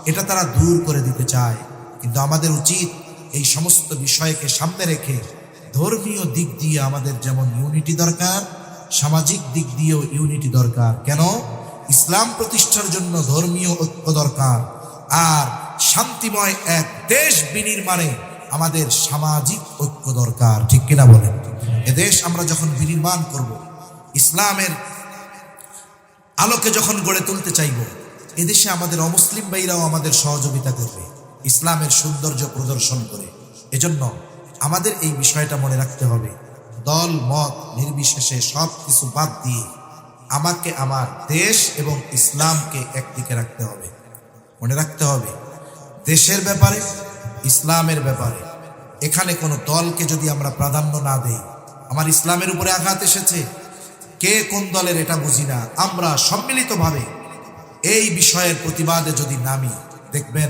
এটা তারা দূর করে দিতে চায়। কিন্তু আমাদের উচিত এই সমস্ত বিষয়কে সামনে রেখে ধর্মীয় দিক দিয়ে আমাদের যেমন ইউনিটি দরকার, সামাজিক দিক দিয়েও ইউনিটি দরকার। কেন? ইসলাম প্রতিষ্ঠার জন্য ধর্মীয় ঐক্য দরকার, আর শান্তিময় এক দেশ বিনির্মাণে আমাদের সামাজিক ঐক্য দরকার, ঠিক কিনা বলেন? এদেশ আমরা যখন বিনির্মাণ করব, ইসলামের আলোকে যখন গড়ে তুলতে চাইব, এদেশে আমাদের অমুসলিম ভাইরাও আমাদের সহযোগিতা করবে ইসলামের সৌন্দর্য প্রদর্শন করে। এজন্য আমাদের এই বিষয়টা মনে রাখতে হবে, দল মত নির্বিশেষে সব কিছু বাদ দিয়ে আমাকে আমার দেশ এবং ইসলামকে একদিকে রাখতে হবে। মনে রাখতে হবে দেশের ব্যাপারে, ইসলামের ব্যাপারে এখানে কোনো দলকে যদি আমরা প্রাধান্য না দেই, আমার ইসলামের উপরে আঘাত এসেছে, কে কোন দলের এটা বুঝি না, আমরা সম্মিলিতভাবে এই বিষয়ের প্রতিবাদে যদি নামি, দেখবেন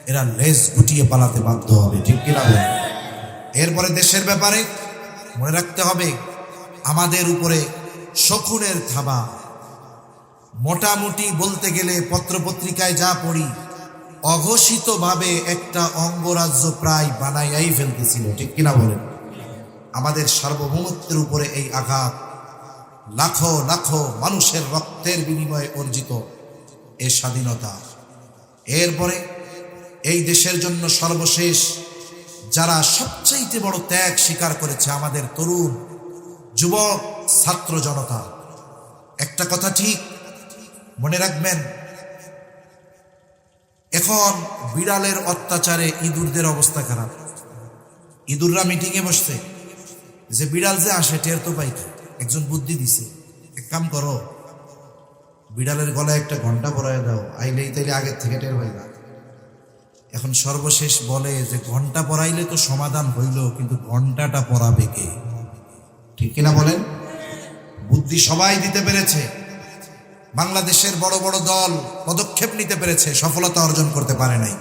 এরা লেজ গুটিয়ে পালাতে বাধ্য হবে, ঠিক কিনা? এরপরে দেশের ব্যাপারে মনে রাখতে হবে আমাদের উপরে শকুনের থাবা। মোটামুটি বলতে গেলে পত্রপত্রিকায় যা পড়ি, অঘোষিতভাবে একটা অঙ্গরাজ্য প্রায় বানাইয়াই ফেলতেছিল, ঠিক কিনা বলেন? আমাদের সার্বভৌমত্বের উপরে এই আঘাত, লাখো লাখো মানুষের রক্তের বিনিময়ে অর্জিত এ স্বাধীনতা। এরপরে এই দেশের জন্য সর্বশেষ যারা সবচেয়ে বড় ত্যাগ স্বীকার করেছে, আমাদের তরুণ যুবক ছাত্র জনতা। একটা কথা ঠিক মনে রাখবেন, এখন বিড়ালের অত্যাচারে ইঁদুরদের অবস্থা খারাপ। ইঁদুররা মিটিংয়ে বসছে যে বিড়াল যে আসে টের তো পাইতে। একজন বুদ্ধি দিছে, এক কাম করো, বিড়ালের গলায় একটা ঘন্টা পরায় দাও, আইলেই তাইলে আগের থেকে টের পাইবা। এখন সর্বশেষ বলে যে ঘন্টা পরাইলে তো সমাধান হইল, কিন্তু ঘন্টাটা পরাবে কে? ঠিক কিনা বলেন? বুদ্ধি সবাই দিতে পেরেছে, বাংলাদেশের বড় বড় দল পদক্ষেপ নিতে পেরেছে, সফলতা অর্জন করতে পারে নাই।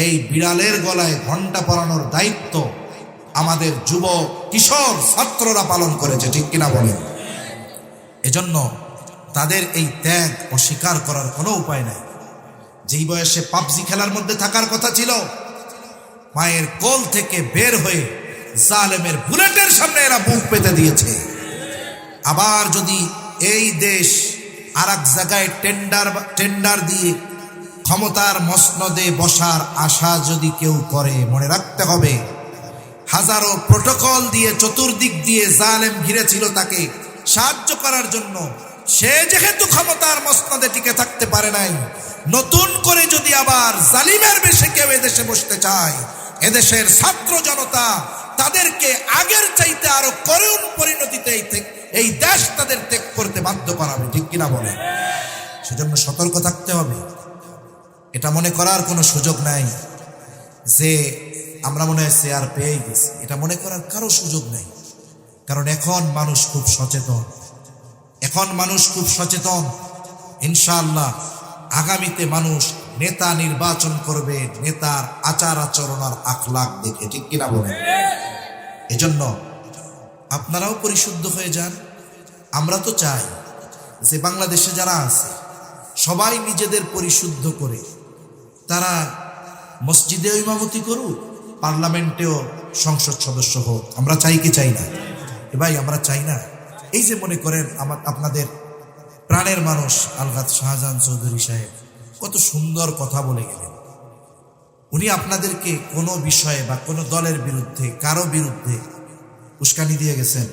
এই বিড়ালের গলায় ঘন্টা পরানোর দায়িত্ব আমাদের যুবক কিশোর ছাত্ররা পালন করেছে, ঠিক কিনা বলেন? এজন্য তাদের এই ত্যাগ অস্বীকার করার কোনো উপায় নাই। যেই বয়সে পাবজি খেলার মধ্যে থাকার কথা ছিল, মায়ের কোল থেকে বের হয়ে জালেমের বুলেটের সামনে এরা বুক পেতে দিয়েছে। আবার যদি এই দেশ আর এক জায়গায় টেন্ডার দিয়ে ক্ষমতার মসনদে বসার আশা যদি কেউ করে, মনে রাখতে হবে হাজারো প্রোটোকল দিয়ে চতুর্দিক দিয়ে জালেম ঘিরেছিল তাকে সাহায্য করার জন্য। সে যেহেতু ক্ষমতার মসনদে টিকে থাকতে পারে নাই, নতুন করে যদি আবার জালিমের বেশে কেউ এদেশে বসতে চায়, এদেশের ছাত্র জনতা তাদেরকে আগের চাইতে আরো করুণ পরিণতিতে এই দেশ তাদের ত্যাগ করতে বাধ্য করাবে, ঠিক কিনা বলে? সেজন্য সতর্ক থাকতে হবে। এটা মনে করার কোনো সুযোগ নাই যে আমরা মনে হয় শেয়ার পেয়ে গেছি, এটা মনে করার কারো সুযোগ নেই। কারণ এখন মানুষ খুব সচেতন, ইনশাআল্লাহ আগামীতে মানুষ নেতা নির্বাচন করবে নেতার আচার আচরণ আর আখলাক দেখে, ঠিক কিনা বলেন? এজন্য আপনারাও পরিশুদ্ধ হয়ে যান। আমরা তো চাই যে বাংলাদেশে যারা আছে সবাই নিজেদের পরিশুদ্ধ করে তারা মসজিদেও ইমামতি করুক, পার্লামেন্টেও সংসদ সদস্য হোক। আমরা চাই কি চাই না? ভাই আমরা চাই না? এই যে মনে করেন আপনাদের প্রাণের মানুষ আলহাজ শাহজাহান চৌধুরী সাহেব কত সুন্দর কথা বলে গেলেন। উনি আপনাদেরকে কোনো বিষয়ে বা কোনো দলের বিরুদ্ধে, কারো বিরুদ্ধে উস্কানি দিয়ে গেছেন,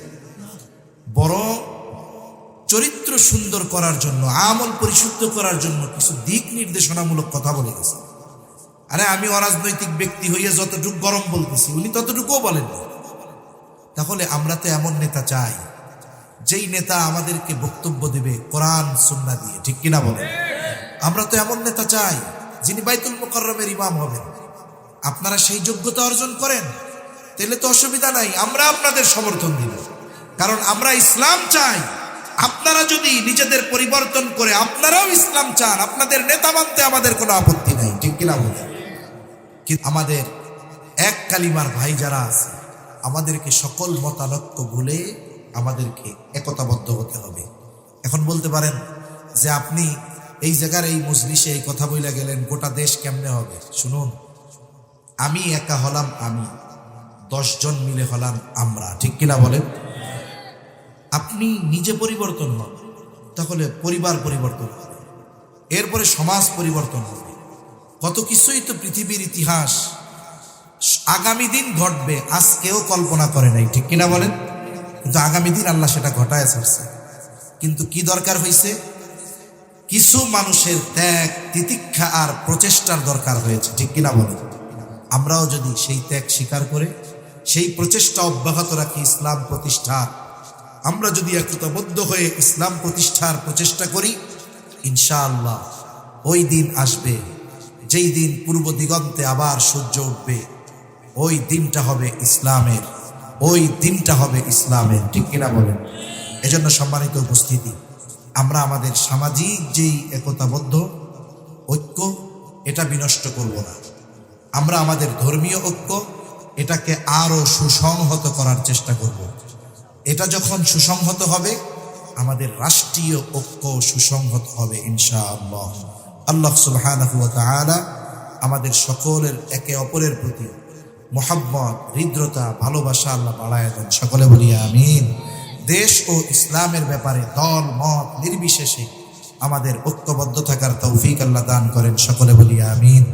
বরং চরিত্র সুন্দর করার জন্য, আমল পরিশুদ্ধ করার জন্য কিছু দিক নির্দেশনামূলক কথা বলে গেছেন। আরে আমি অরাজনৈতিক ব্যক্তি হইয়া যতটুকু গরম বলতেছি, উনি ততটুকুও বলেননি। তাহলে আমরা তো এমন নেতা চাই যেই নেতা আমাদেরকে বক্তব্য দেবে কোরআন সুন্নাহ দিয়ে, ঠিক কিনা বলেন? আমরা তো এমন নেতা চাই যিনি বাইতুল মুকাররমের ইমাম হবেন। আপনারা সেই যোগ্যতা অর্জন করেন, তাহলে তো অসুবিধা নাই, আমরা আপনাদের সমর্থন দিব। কারণ আমরা ইসলাম চাই। আপনারা যদি নিজেদের পরিবর্তন করে আপনারাও ইসলাম চান, আপনাদের নেতা মানতে আমাদের কোনো আপত্তি নাই, ঠিক কিনা বলেন? কিন্তু আমাদের এক কালিমার ভাই যারা আছে, আমাদেরকে সকল মতানৈক্য ভুলে আমাদেরকে একতাবদ্ধ হতে হবে। এখন বলতে পারেন যে আপনি এই জায়গার এই মজলিসে এই কথা বইলা গেলেন, গোটা দেশ কেমনে হবে? শুনুন, আমি একা হলাম আমি, 10 জন মিলে হলাম আমরা, ঠিক কিনা বলেন? আপনি নিজে পরিবর্তন হন, তাহলে পরিবার পরিবর্তন হবে, এরপরে সমাজ পরিবর্তন হবে। কত কিছুই তো পৃথিবীর ইতিহাস আগামী দিন ঘটবে আজকেও কল্পনা করে নাই, ঠিক কিনা বলেন? কিন্তু আগামী দিন আল্লাহ সেটা ঘটায় ছাড়ছে। কিন্তু কি দরকার হয়েছে? কিছু মানুষের ত্যাগ, তিতিক্ষা আর প্রচেষ্টার দরকার হয়েছে, ঠিক কিনা বলেন? আমরাও যদি সেই ত্যাগ স্বীকার করে সেই প্রচেষ্টা অব্যাহত রাখি ইসলাম প্রতিষ্ঠার, আমরা যদি একতাবদ্ধ হয়ে ইসলাম প্রতিষ্ঠার প্রচেষ্টা করি, ইনশাআল্লাহ ওই দিন আসবে যেই দিন পূর্ব দিগন্তে আবার সূর্য উঠবে। ওই দিনটা হবে ইসলামের, ঠিক কিনা বলেন? এজন্য সম্মানিত উপস্থিতি, আমরা আমাদের সামাজিক যেই একতাবদ্ধ ঐক্য, এটা বিনষ্ট করব না। আমরা আমাদের ধর্মীয় ঐক্য, এটাকে আরো সুসংহত করার চেষ্টা করব। এটা যখন সুসংহত হবে, আমাদের রাষ্ট্রীয় ঐক্য সুসংহত হবে ইনশাআল্লাহ। আল্লাহ সুবহানাহু ওয়া তাআলা আমাদের সকলের একে অপরের প্রতি মোহাব্বত, হৃদ্রতা, ভালোবাসা আল্লাহ বাড়ায় দেন। সকলে বলি আমিন। দেশ ও ইসলামের ব্যাপারে দল মত নির্বিশেষে আমাদের ঐক্যবদ্ধ থাকার তৌফিক আল্লাহ দান করেন। সকলে বলি আমিন।